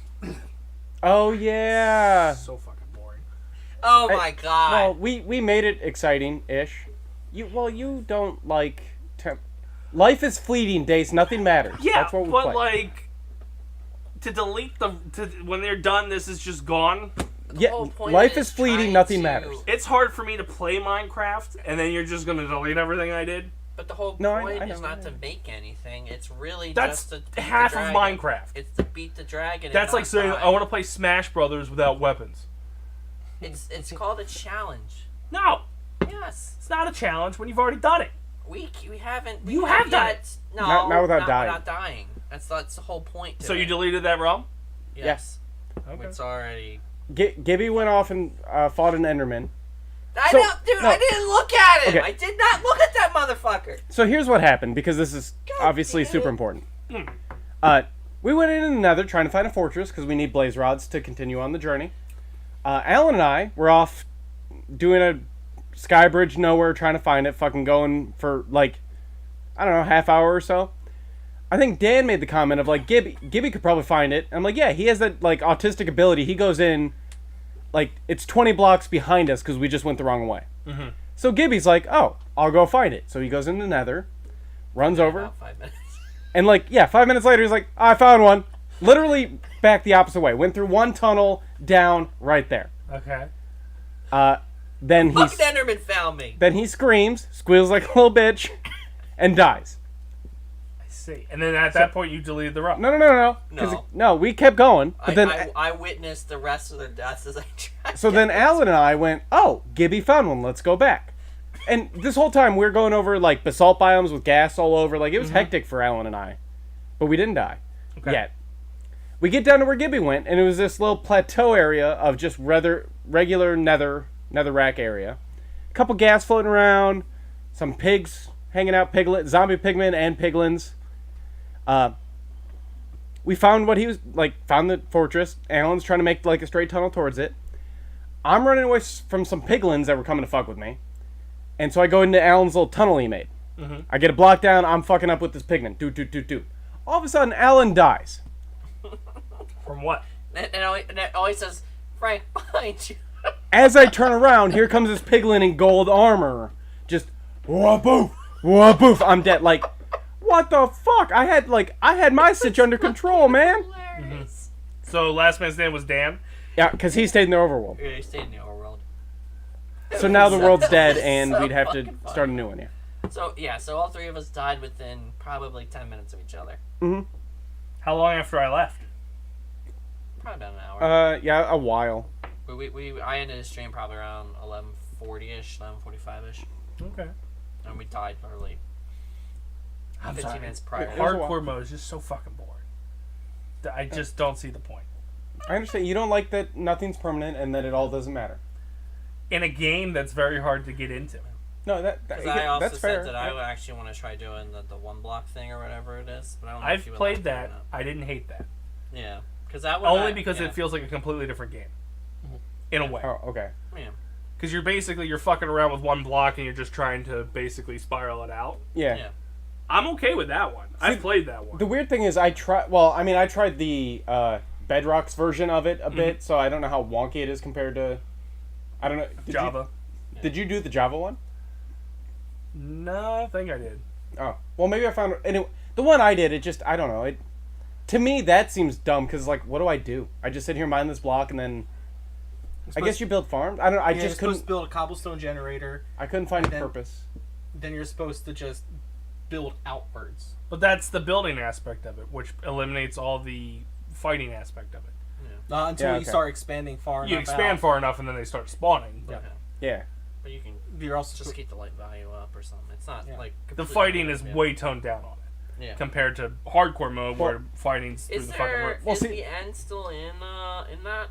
Oh yeah. so fucking boring. Oh I- my god. Well, we made it exciting-ish. You don't like. Life is fleeting, Dace. Nothing matters. Yeah, That's what we but play. like to delete when they're done, this is just gone. Yeah, whole point life is is fleeting. trying Nothing to- matters. It's hard for me to play Minecraft, and then you're just gonna delete everything I did. But the whole No, point I is know, not I to know. make anything. It's really That's just to beat half the of dragon. Minecraft. It's to beat the dragon. That's and like not saying, die. I want to play Smash Brothers without weapons. It's called a challenge. No, Yes. it's not a challenge when you've already done it. We haven't. You have done yet. No, Not without dying. Not dying. That's the whole point. To So you it. deleted that realm? Yes. Okay. It's already. Gibby went off and fought an Enderman. I So- don't, dude. no. I didn't look at him. Okay. I did not look at that motherfucker. So here's what happened, because this is obviously damn it. super important. Hmm. We went into the Nether trying to find a fortress because we need blaze rods to continue on the journey. Alan and I were off doing a sky bridge nowhere, trying to find it, fucking going for like, I don't know, half hour or so. I think Dan made the comment of like, Gibby could probably find it. I'm like, yeah, he has that like autistic ability. He goes in, like it's 20 blocks behind us because we just went the wrong way. Mm-hmm. So Gibby's like, oh, I'll go find it. So he goes in the Nether, runs over, About 5 minutes. and like, yeah, 5 minutes later, he's like, oh, I found one. Literally back the opposite way. Went through one tunnel, down, right there. Okay. Then Fucking Enderman found me. then he screams, squeals like a little bitch, and dies. I see. And then at that point, you deleted the realm. No. No, we kept going. But then, I witnessed the rest of their deaths as I tried. so then Alan and I went, oh, Gibby found one. Let's go back. And this whole time, we're going over like basalt biomes with gas all over. Like, it was hectic for Alan and I. But we didn't die. Okay. Yet. We get down to where Gibby went, and it was this little plateau area of just regular netherrack area. A couple gas floating around, some pigs hanging out, zombie pigmen and piglins. We found what he was like. Found the fortress. Alan's trying to make like a straight tunnel towards it. I'm running away from some piglins that were coming to fuck with me, and so I go into Alan's little tunnel he made. Mm-hmm. I get a block down. I'm fucking up with this pigman. Do. All of a sudden, Alan dies. From what? And it always says, Frank, behind you. As I turn around, here comes this piglin in gold armor. Just whoop boof. I'm dead. Like, what the fuck? I had my stitch under control, man. Hilarious. So last man's name was Dan. Yeah, because he stayed in the overworld. Yeah, he stayed in the overworld. So now the world's dead, So and we'd have to fucking start a new one. Yeah. So all three of us died within probably 10 minutes of each other. Mm-hmm. How long after I left? Probably about an hour. Yeah, a while. I ended the stream probably around 11:40ish, 11:45ish, Okay. and we died early. I'm 15 sorry. minutes prior. It was a while. Hardcore mode is just so fucking boring. I just don't see the point. I understand. You don't like that nothing's permanent and that it all doesn't matter. In a game that's very hard to get into. No, Because I also that's fair. said that I would actually want to try doing the one block thing or whatever it is, but I don't know if I've you would played like that. doing I didn't hate that. it. Yeah, because that would Only because it feels like a completely different game. In a way. Oh, okay. Yeah. Because you're fucking around with one block and you're just trying to basically spiral it out. Yeah. Yeah. I'm okay with that one. I've played that one. The weird thing is, I tried the Bedrock's version of it a bit, so I don't know how wonky it is compared to. I don't know. Java. Did you do the Java one? No, I think I did. Oh, well, maybe I found anyway. The one I did, I don't know. To me, that seems dumb because like, what do I do? I just sit here, mine this block, and then I guess you build farms. I don't know. I just couldn't supposed to build a cobblestone generator. I couldn't find a then- purpose. Then you're supposed to just build outwards. But that's the building aspect of it, which eliminates all the fighting aspect of it. Until Yeah, you okay. start expanding far You enough expand out. far enough and then they start spawning. But Yeah. But you can You're also just keep the light value up or something. It's not like the completely fighting is yeah. way toned down on it Yeah. compared to hardcore mode where fighting's through Is the fucking there roof. Well, is see- the end still in that?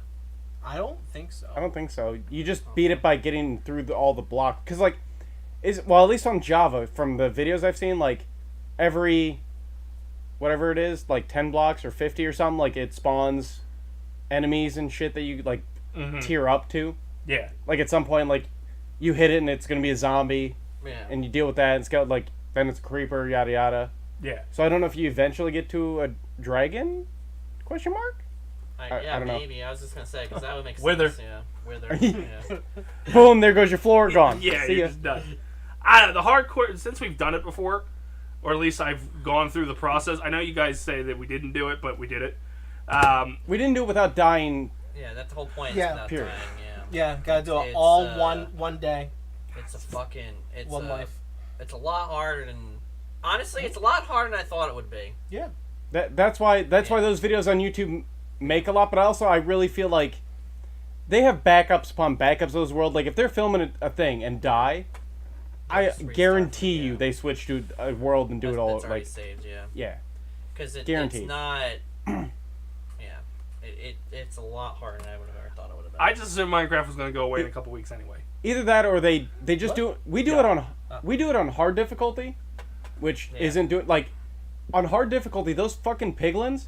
I don't think so. I don't think so. You just beat it by getting through all the block. Because, like, at least on Java, from the videos I've seen, like, every, whatever it is, like 10 blocks or 50 or something, like, it spawns enemies and shit that you, like, tier up to. Yeah. Like, at some point, like, you hit it and it's going to be a zombie, Yeah. and you deal with that, and it's got, like, then it's a creeper, yada yada. Yeah. So I don't know if you eventually get to a dragon? Question mark? Yeah, I don't know. maybe. I was just gonna say because that would make Wither. sense. Yeah, wither. Yeah. Boom, there goes your floor, gone. Yeah, See you're ya. just done. I don't know, the hardcore, since we've done it before, or at least I've gone through the process. I know you guys say that we didn't do it, but we did it. We didn't do it without dying. Yeah, that's the whole point. Yeah. Is not Period. dying, yeah. Yeah, gotta do it It's, all one day. It's a fucking. It's One a, life. It's a lot harder than... Honestly, it's a lot harder than I thought it would be. Yeah. That's why those videos on YouTube make a lot, but also I really feel like they have backups upon backups of those world. Like, if they're filming a thing and die, I guarantee you they switch to a world and do it all. It's already saved, yeah. Yeah. Because it's not... It's a lot harder than I would have ever thought it would have been. I just assumed Minecraft was going to go away in a couple weeks anyway. Either that or they just do it. We do it on hard difficulty, which isn't doing like on hard difficulty. Those fucking piglins,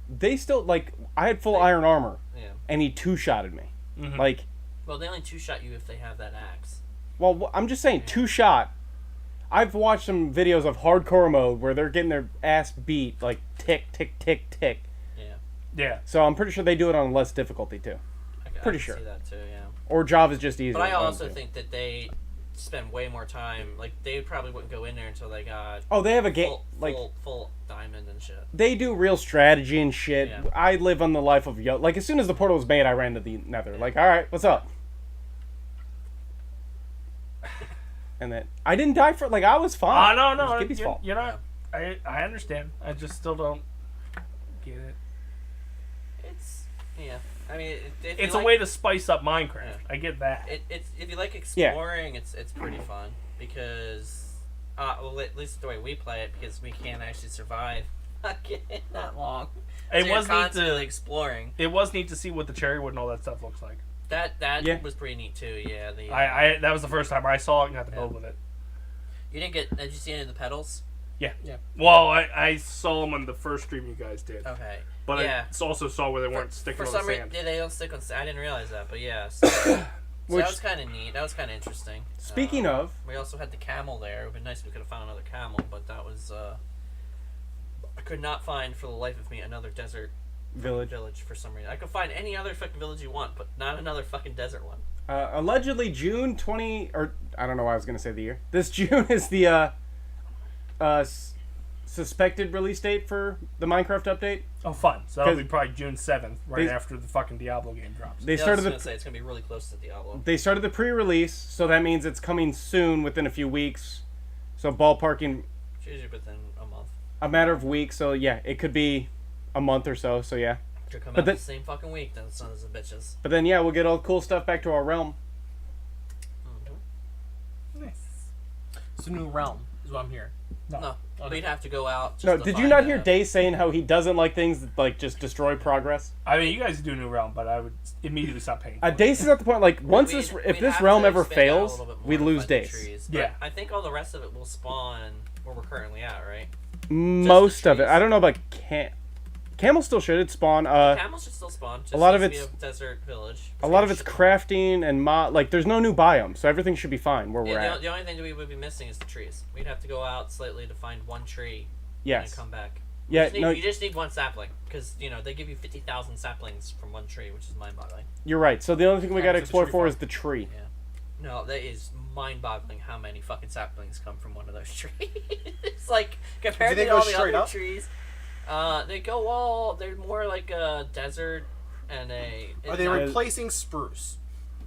they still like. I had full iron armor, and he two-shotted me. Mm-hmm. Like, well, they only two-shot you if they have that axe. Well, I'm just saying two-shot. I've watched some videos of hardcore mode where they're getting their ass beat like tick, tick, tick, tick. Yeah. So I'm pretty sure they do it on less difficulty too. I see that too, yeah. Or Java's just easier. But I also think that they spend way more time. Like, they probably wouldn't go in there until they got... Oh, they have a game... Full diamond and shit. They do real strategy and shit. Yeah. I live on the life of... Like, as soon as the portal was made, I ran to the nether. Like, alright, what's up? And then... I didn't die for... Like, I was fine. No. It was Gibby's fault. You're not... I understand. I just still don't get it. Yeah, I mean, it's a way to spice up Minecraft. Yeah. I get that. It's if you like exploring, it's pretty fun because, well, at least the way we play it, because we can't actually survive that long. It was constantly exploring. It was neat to see what the cherry wood and all that stuff looks like. That was pretty neat too. Yeah, that was the first time I saw it and got to build with it. You didn't get? Did you see any of the petals? Yeah. Well, I saw them on the first stream you guys did. Okay. But I also saw where they weren't sticking on the sand. Yeah, they don't stick on sand. I didn't realize that, but yeah. So that was kind of neat. That was kind of interesting. Speaking of... We also had the camel there. It would have been nice if we could have found another camel, but that was... I could not find, for the life of me, another desert village for some reason. I could find any other fucking village you want, but not another fucking desert one. Allegedly, June 20... Or, I don't know why I was going to say the year. This June is the... suspected release date for the Minecraft update. Oh, fun! So that'll be probably June 7th, right after the fucking Diablo game drops. I was gonna say it's gonna be really close to Diablo. They started the pre-release, so that means it's coming soon, within a few weeks. So ballparking. It's usually within a month. A matter of weeks. So yeah, it could be a month or so. So yeah. Could come out the same fucking week, then sons of bitches. But then yeah, we'll get all the cool stuff back to our realm. Mm-hmm. Nice. It's a new realm, is what I'm hearing. No. We'd have to go out. No, did you not hear Dace saying how he doesn't like things that like just destroy progress? I mean, you guys do a new realm, but I would immediately stop paying. Dace is at the point like if this realm ever fails, we lose Dace. Yeah, I think all the rest of it will spawn where we're currently at, right? Most of it. I don't know about Camel still should spawn. Camel should still spawn. Just a lot of it's desert village. A lot of it's crafting and like there's no new biome, so everything should be fine where we're at. The only thing that we would be missing is the trees. We'd have to go out slightly to find one tree. Yes. And come back. You just need one sapling because they give you 50,000 saplings from one tree, which is mind-boggling. You're right. So the only thing we got to explore for is the tree. Yeah. No, that is mind-boggling how many fucking saplings come from one of those trees. It's like compared to all the other trees. They're more like a desert and Are they replacing spruce?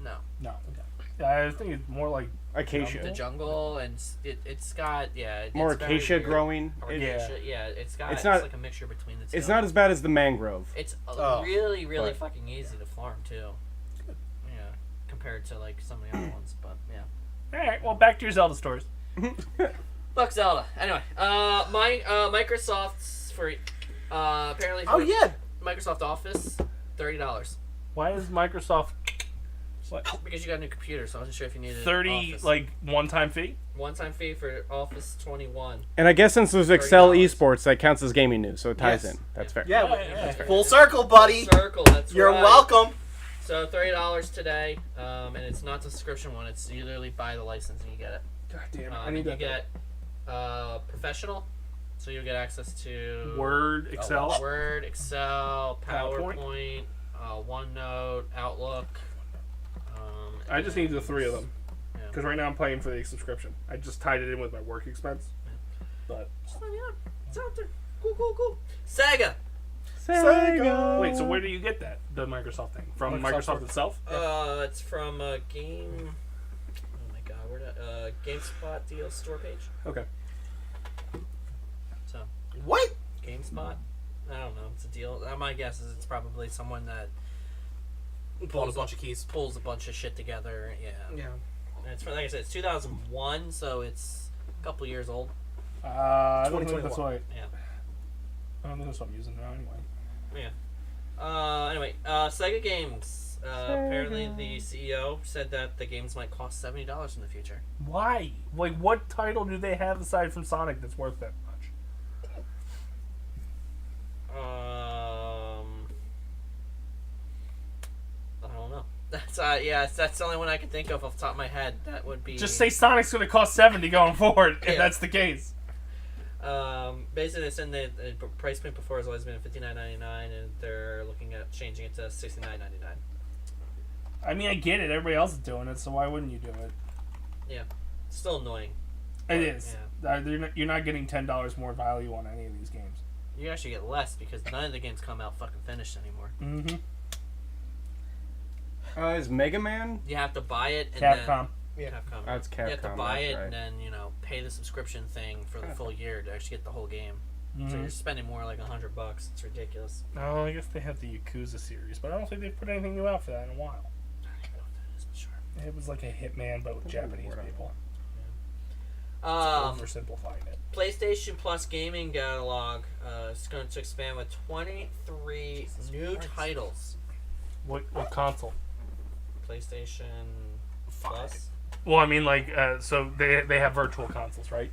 No. Okay. I think it's more like acacia. The jungle, and it's got more acacia growing. It's like a mixture between the two. It's not as bad as the mangrove. It's really fucking easy to farm too. Yeah, compared to like some of the other ones, but yeah. All right, well, back to your Zelda stories. Fuck Zelda. Anyway, Microsoft's for apparently. Microsoft Office, $30. Why is Microsoft? What? Because you got a new computer, so I wasn't sure if you needed 30 Office. like one-time fee. One-time fee for Office 21. And I guess since there's Excel Esports, that counts as gaming news, so it ties in. That's fair. Yeah, that's fair. Full circle, buddy. Full circle. That's You're welcome. So $30 today, and it's not the subscription one. It's you literally buy the license and you get it. God damn it! I need that. You get professional, so you'll get access to Word, Excel, PowerPoint, OneNote, Outlook. I just need the 3 of them because right now I'm paying for the subscription. I just tied it in with my work expense. But it's out there. Cool. Sega. Wait, so where do you get that? The Microsoft thing from Microsoft itself? It's from a game. Oh my god, GameSpot deal store page. Okay. So What? GameSpot? I don't know. It's a deal. My guess is it's probably someone that Pulls a bunch of keys. pulls a bunch of shit together. Yeah. Yeah. And it's like I said, it's 2001, so it's a couple years old. I don't think that's 2021. right. Yeah. I don't think that's what I'm using now anyway. Yeah. Anyway, Sega Games. Apparently, the CEO said that the games might cost $70 in the future. Why? Like, what title do they have aside from Sonic that's worth that much? I don't know. That's that's the only one I can think of off the top of my head. That would be Just say Sonic's going to cost 70 going forward, if Yeah. that's the case. Basically, they said the price point before has always been $59.99, and they're looking at changing it to $69.99. I mean, I get it. Everybody else is doing it, so why wouldn't you do it? Yeah, still annoying. It is. You're not getting $10 more value on any of these games. You actually get less because none of the games come out fucking finished anymore. Mm-hmm. Is Mega Man? You have to buy it and Capcom. then Capcom. Oh, it's You have to Capcom, buy that's it right. and then pay the subscription thing for the full year to actually get the whole game. Mm-hmm. So you're spending more like $100. It's ridiculous. Oh, I guess they have the Yakuza series, but I don't think they've put anything new out for that in a while. I don't even know what that is, but sure. It was like a Hitman, but with Japanese people. Um, Oversimplifying it. PlayStation Plus gaming catalog is going to expand with 23 new titles. What console? PlayStation Plus. Well, I mean, like, so they have virtual consoles, right?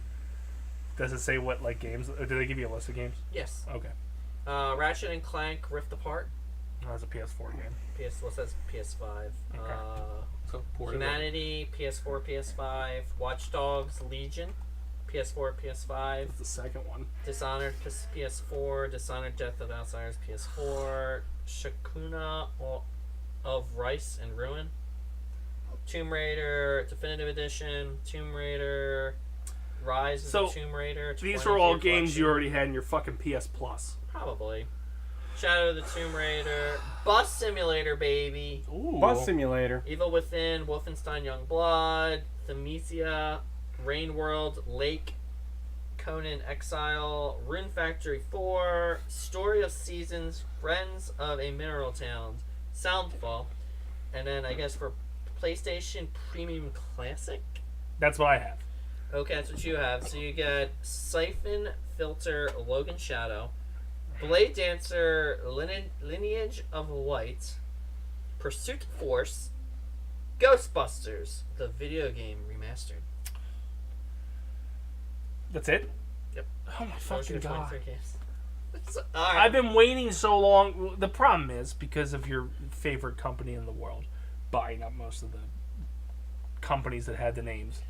Does it say what, like, games? Or do they give you a list of games? Yes. Okay. Ratchet and Clank Rift Apart. That's a PS4 game. Well, it says PS5. Okay. So Humanity, PS4, PS5. Watch Dogs Legion, PS4, PS5. That's the second one. Dishonored, PS4. Dishonored Death of Outsiders, PS4. Shakuna of Rice and Ruin. Tomb Raider Definitive Edition. Tomb Raider Rise of the Tomb Raider. These are all 20th games collection. you already had in your fucking PS Plus. Probably. Shadow of the Tomb Raider. Bus Simulator, baby. Ooh. Bus Simulator. Evil Within, Wolfenstein Youngblood, Thamisia, Rain World, Lake, Conan Exile, Rune Factory 4, Story of Seasons, Friends of a Mineral Town, Soundfall, and then I guess for PlayStation Premium Classic. That's what I have. Okay, that's what you have. So you get Siphon Filter Logan Shadow, Blade Dancer Lineage of Light, Pursuit Force, Ghostbusters, the video game remastered. That's it? Yep. Oh my Those are fucking your god. 23 games. Alright. I've been waiting so long. The problem is, because of your favorite company in the world buying up most of the companies that had the names,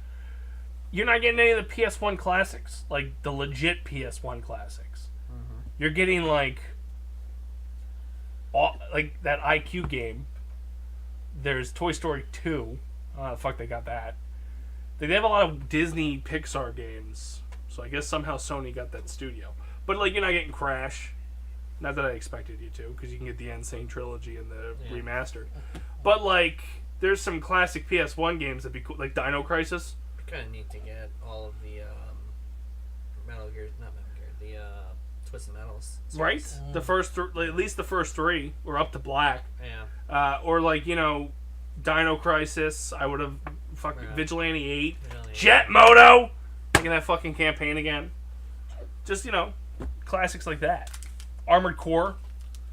you're not getting any of the PS1 classics, like the legit PS1 classics. Mm-hmm. You're getting like that IQ game. There's Toy Story 2. Oh, the fuck they got that. They have a lot of Disney Pixar games, so I guess somehow Sony got that studio. But like, you're not getting Crash. Not that I expected you to, because you can get the Insane Trilogy and the remastered. But like, there's some classic PS1 games that'd be cool, like Dino Crisis. Kind of need to get all of the the Twisted Metals. Right? The first, at least the first three were up to black. Yeah. Or like, Dino Crisis. I would have fucking Vigilante 8. Really. Jet Moto. Making that fucking campaign again. Just classics like that. Armored Core.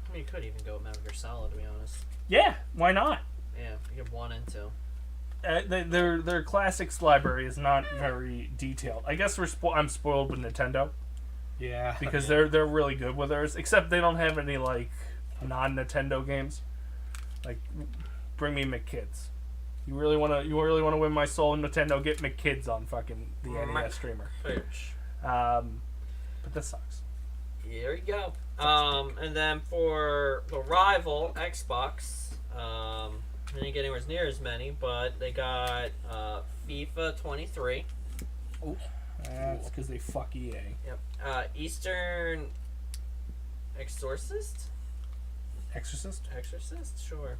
I mean, you could even go with Metal Gear Solid, to be honest. Yeah, why not? Yeah, you get 1 and 2. Their classics library is not very detailed. I guess I'm spoiled with Nintendo. Yeah. Because they're really good with theirs. Except they don't have any like non-Nintendo games. Like, bring me McKids. You really wanna win my soul in Nintendo? Get McKids on fucking the NES streamer. But that sucks. Here we go. And then for the rival Xbox, they didn't get anywhere near as many, but they got FIFA 23. Ooh. That's because they fuck EA. Yep. Eastern Exorcist, Exorcist, sure.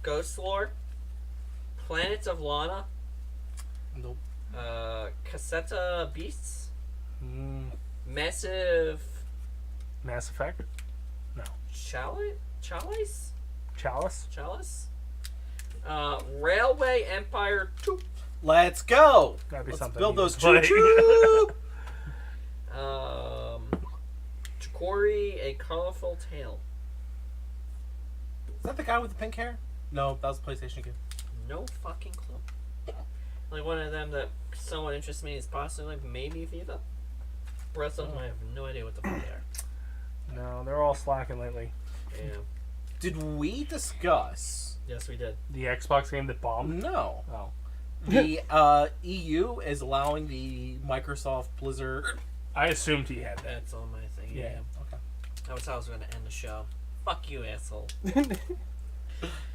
Ghost Lore, Planets of Lana. Nope. Cassetta Beasts. Mass Effect? No. Chalice? Chalice? Railway Empire 2. Let's go. Gotta be Let's something build you those play. choo-choo. Chikori, A Colorful Tale. Is that the guy with the pink hair? No, that was a PlayStation game. No fucking clue. Like one of them that somewhat interests me is possibly maybe FIFA. The rest of them I have no idea what the fuck they are. No, they're all slacking lately. Yeah. Did we discuss? Yes, we did. The Xbox game that bombed? No. Oh. The EU is allowing the Microsoft Blizzard. I assumed he had that. That's on my thing. Yeah. Okay. That was how I was going to end the show. Fuck you, asshole.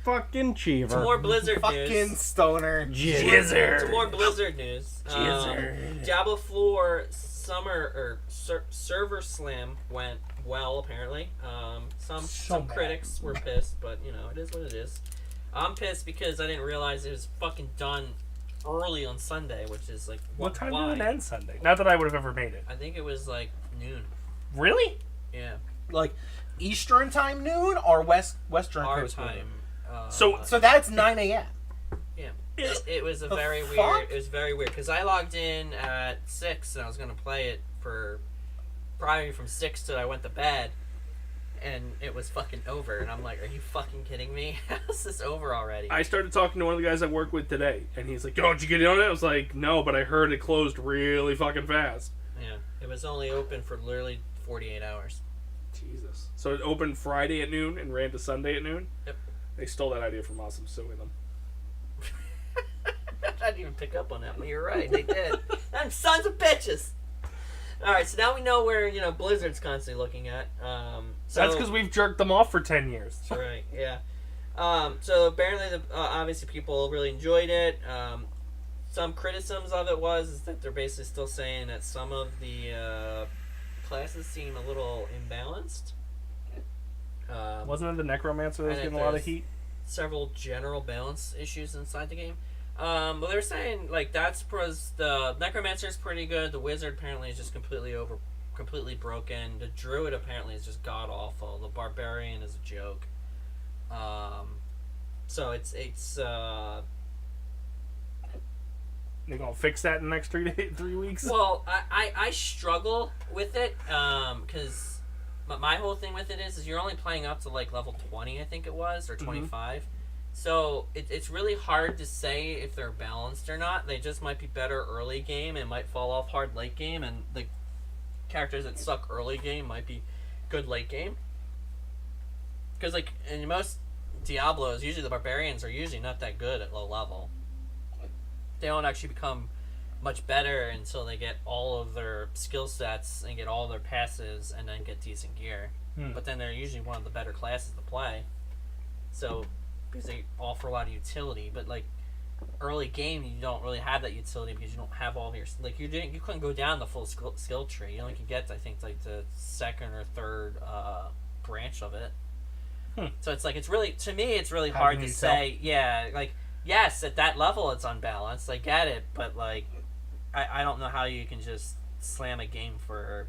Fucking Cheever. Some more Blizzard Fucking news. stoner. Jizzard. Some more Blizzard news. Jizzard. Diablo 4 Server Slam went well, apparently. Some critics were pissed, but you know, it is what it is. I'm pissed because I didn't realize it was fucking done early on Sunday, which is like What time why? did it end Sunday? Not that I would have ever made it. I think it was like noon. Really? Yeah, Like Eastern time noon or Western our Coast noon? time. So that's 9 a.m. Yeah, it was a The very fuck? weird. It was very weird because I logged in at 6 and I was gonna play it for probably from 6 till I went to bed, and it was fucking over. And I'm like, are you fucking kidding me? How's this over already? I started talking to one of the guys I work with today, and he's like, "Yo, did you get in on it?" I was like, "No, but I heard it closed really fucking fast." Yeah, it was only open for literally 48 hours. Jesus. So it opened Friday at noon and ran to Sunday at noon? Yep. They stole that idea from us. I'm suing them. I didn't even pick up on that, but you're right. They did. Them sons of bitches. All right, so now we know where Blizzard's constantly looking at. So That's because we've jerked them off for 10 years. That's right. Yeah. So apparently, obviously, people really enjoyed it. Some criticisms of it is that they're basically still saying that some of the classes seem a little imbalanced. Wasn't it the Necromancer that was getting a lot of heat? Several general balance issues inside the game. Well, they were saying like that's because the Necromancer is pretty good. The Wizard apparently is just completely broken. The Druid apparently is just god awful. The Barbarian is a joke. So it's They're gonna fix that in the next 3 weeks. Well, I struggle with it because my whole thing with it is you're only playing up to like level 20, I think it was, or 25. Mm-hmm. So it's really hard to say if they're balanced or not. They just might be better early game and might fall off hard late game, and the characters that suck early game might be good late game. Because like in most Diablos, usually the barbarians are usually not that good at low level. They don't actually become much better until they get all of their skill sets and get all their passives and then get decent gear. But then they're usually one of the better classes to play. So because they offer a lot of utility, but like early game you don't really have that utility because you don't have all of your you couldn't go down the full skill tree. You only could get I think like the second or third branch of it. So it's like it's really hard to say. Yeah, like yes, at that level it's unbalanced. I get it, but like I don't know how you can just slam a game for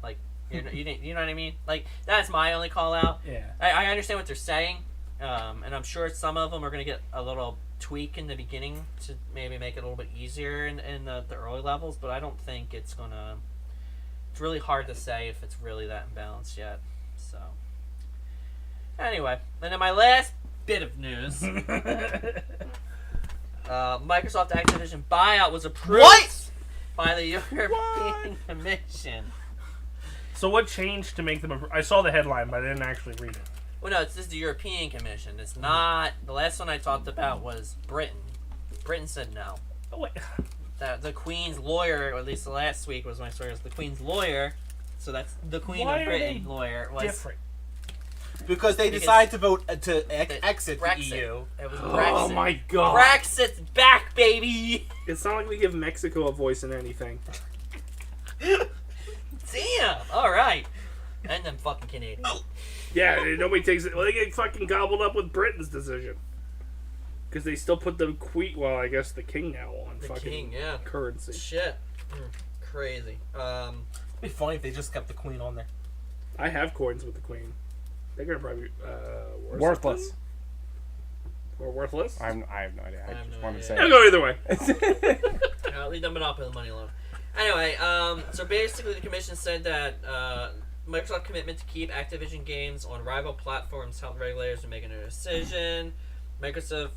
like you know what I mean. Like that's my only call out. Yeah, I understand what they're saying. And I'm sure some of them are going to get a little tweak in the beginning to maybe make it a little bit easier in the early levels, but I don't think it's going to... It's really hard to say if it's really that imbalanced yet. So, anyway. And then my last bit of news. Microsoft Activision buyout was approved by the European Commission. So what changed to make them... I saw the headline, but I didn't actually read it. Well, no, this is the European Commission. It's not... The last one I talked about was Britain. Britain said no. Oh, wait. The Queen's lawyer, or at least the last week was my story, was the Queen's lawyer. So that's the Queen Why of are Britain they lawyer. Was different? Because they decided to vote to exit the Brexit. EU. It was Oh Brexit. my god. Brexit's back, baby! It's not like we give Mexico a voice in anything. Damn! Alright. And them fucking Canadians. Yeah, nobody takes it. Well, they get fucking gobbled up with Britain's decision. Because they still put the queen. Well, I guess the king now on The fucking king, yeah. currency. Shit. Crazy. It'd be funny if they just kept the queen on there. I have coins with the queen. They're gonna probably Worthless. Or worthless. I have no idea. I have just no wanted to idea. say. It'll go either way. Leave the monopoly money alone. Anyway, so basically the commission said that Microsoft's commitment to keep Activision games on rival platforms helped regulators in making a decision. Microsoft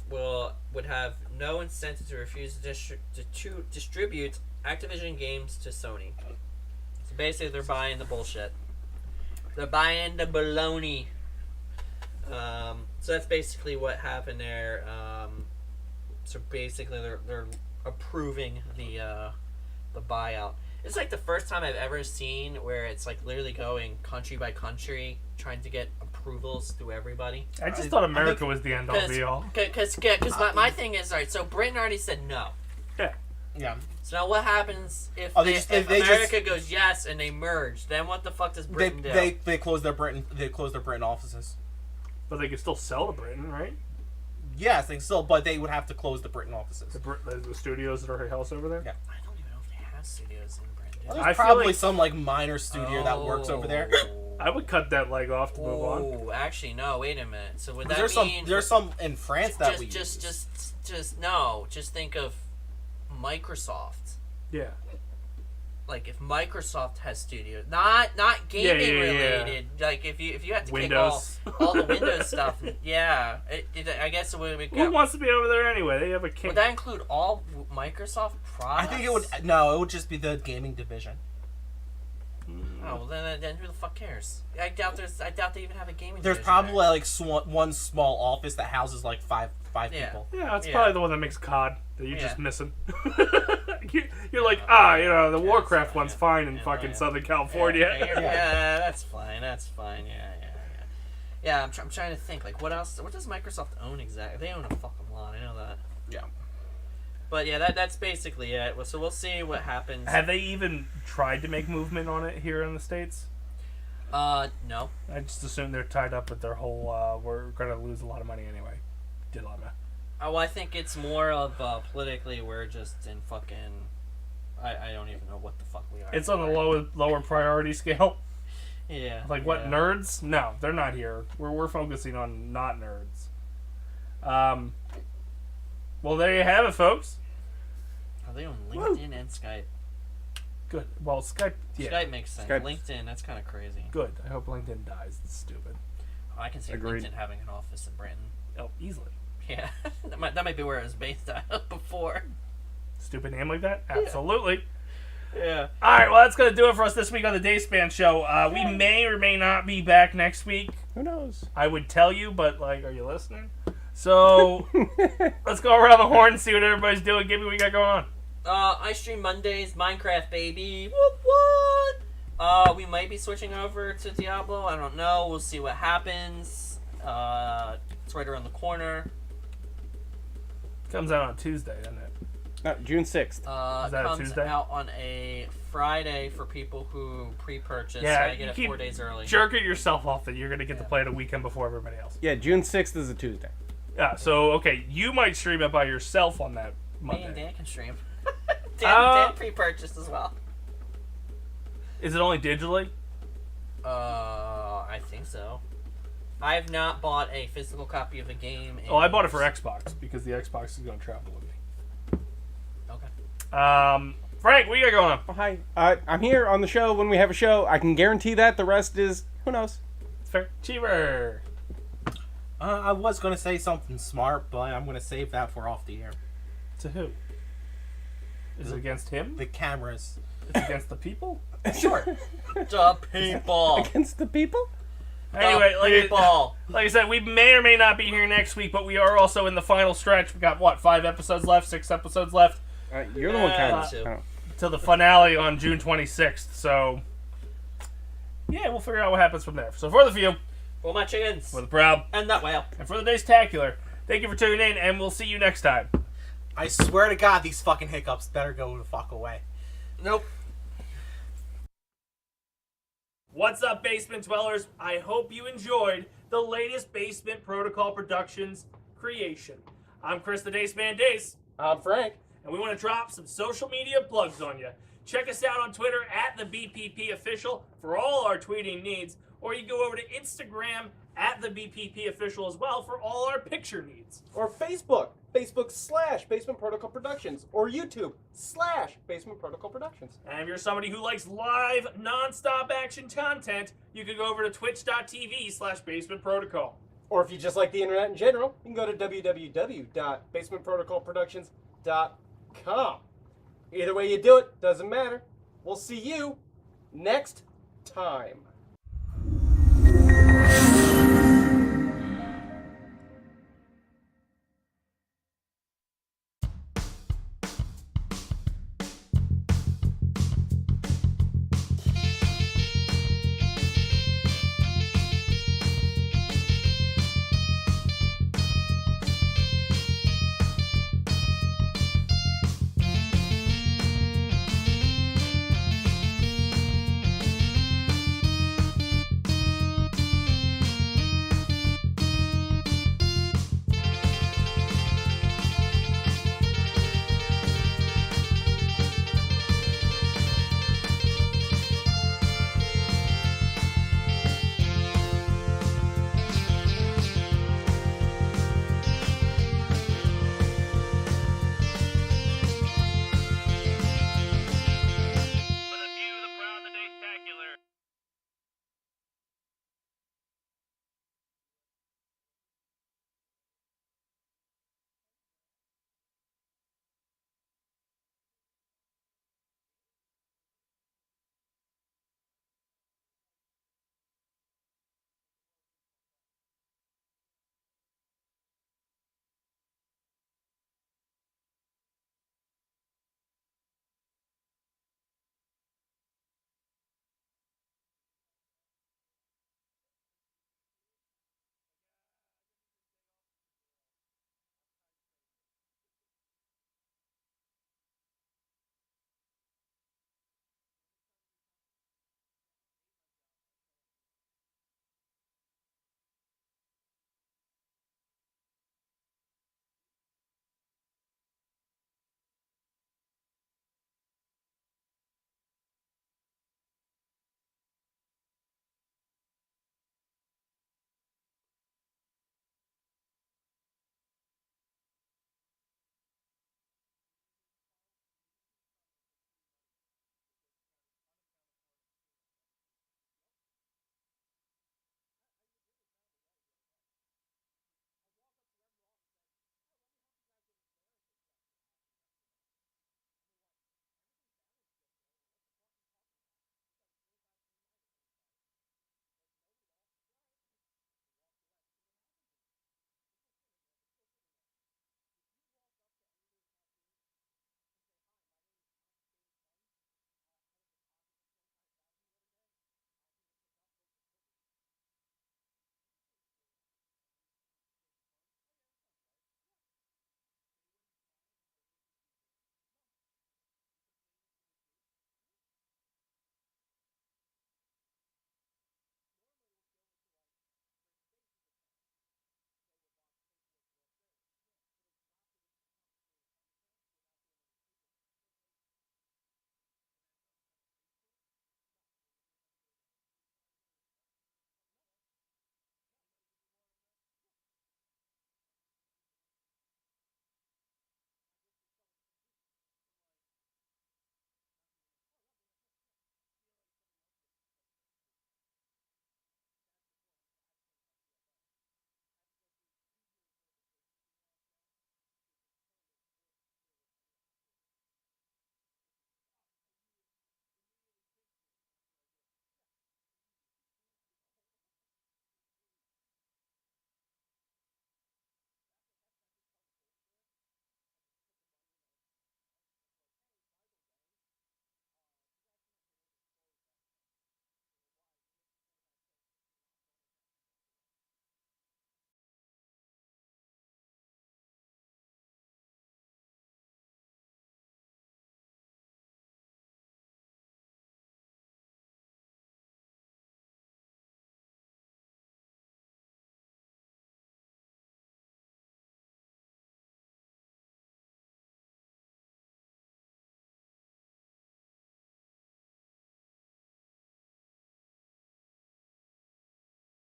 would have no incentive to refuse to distribute Activision games to Sony. So basically they're buying the bullshit. They're buying the baloney. So that's basically what happened there. So basically they're approving the buyout. It's like the first time I've ever seen where it's like literally going country by country trying to get approvals through everybody. I just thought America was the end all be all. Because my thing is, alright, so Britain already said no. Yeah. Yeah. So now what happens if if they America goes yes and they merge? Then what the fuck does Britain do? They close their Britain offices. But they could still sell to Britain, right? Yes, they still, but they would have to close the Britain offices. The studios that are house over there. Yeah. I don't even know if they have studios in Britain. Well, I there's feel probably like- some like minor studio that works over there. I would cut that leg off to move on. Oh, actually, no. Wait a minute. So would that mean There's some in France that we just use. Just think of Microsoft. Yeah. Like if Microsoft has studios, not gaming related. Like if you had to Windows. kick all the Windows stuff, yeah. I guess it would. Who wants to be over there anyway? They have a king. Would that include all Microsoft products? I think it would. No, it would just be the gaming division. Oh, well, then who the fuck cares? I doubt they even have a gaming. There's division probably there. like one small office that houses like five Yeah. people. Yeah, it's Yeah. probably the one that makes COD that you're just Yeah. missing. You're like, the Warcraft one's fine in fucking Southern California. Yeah, that's fine. That's fine. Yeah. I'm trying to think. Like, what else? What does Microsoft own exactly? They own a fucking lot. I know that. Yeah. But yeah, that's basically it. So we'll see what happens. Have they even tried to make movement on it here in the States? No. I just assume they're tied up with their whole, we're going to lose a lot of money anyway dilemma. Oh, I think it's more of politically we're just in fucking. I don't even know what the fuck we are. It's on the lower priority scale. Yeah. Like what, yeah. nerds? No, they're not here. We're focusing on not nerds. Well, there you have it, folks. Are they on LinkedIn and Skype? Good. Well, Skype. Yeah. Skype makes sense. Skype- LinkedIn, that's kind of crazy. Good. I hope LinkedIn dies. It's stupid. Oh, I can see Agreed. LinkedIn having an office in Britain. Oh, easily. Yeah, that might be where it was based out of before. Stupid name like that? Absolutely. Yeah. All right, well, that's going to do it for us this week on the Dace Man Show. We may or may not be back next week. Who knows? I would tell you, but, like, are you listening? So, let's go around the horn and see what everybody's doing. Give me what we got going on. I stream Mondays, Minecraft, baby. What? We might be switching over to Diablo. I don't know. We'll see what happens. It's right around the corner. Comes out on Tuesday, doesn't it? No, June 6th. Is that a Comes Tuesday? out on a Friday for people who pre-purchase. Yeah, so I get you it keep 4 days early. Jerking yourself off that you're going to get to play it a weekend before everybody else. Yeah, June 6th is a Tuesday. Yeah, so, okay, you might stream it by yourself on that Me and Monday. Dan can stream. Dan pre-purchased as well. Is it only digitally? I think so. I have not bought a physical copy of a game. Oh, I bought it for Xbox because the Xbox is going to travel with me. Okay. Frank, what you got going on? Oh, hi. I'm here on the show when we have a show. I can guarantee that. The rest is, who knows? Fair. Cheaper. I was gonna say something smart, but I'm gonna save that for off the air. To who? Is it against him? The cameras. It's against the people? Sure. The people. Against the people? Anyway, people. like I said, we may or may not be here next week, but we are also in the final stretch. We got, 5 episodes left? 6 episodes left? You're the one counting. two. I don't- Till the finale on June 26th. So, yeah, we'll figure out what happens from there. So for the few, For my chickens. for the proud, And that whale. and for the Dace-tacular, thank you for tuning in, and we'll see you next time. I swear to God, these fucking hiccups better go the fuck away. Nope. What's up, Basement Dwellers? I hope you enjoyed the latest Basement Protocol Productions creation. I'm Chris the Dace Man Dace. I'm Frank. And we want to drop some social media plugs on you. Check us out on Twitter at the BPP Official for all our tweeting needs, or you go over to Instagram at the BPP Official as well for all our picture needs. Or Facebook/Basement Protocol Productions, or YouTube/Basement Protocol Productions. And if you're somebody who likes live, non-stop action content, you can go over to twitch.tv/Basement Protocol. Or if you just like the internet in general, you can go to www.basementprotocolproductions.com. Either way you do it, doesn't matter. We'll see you next time.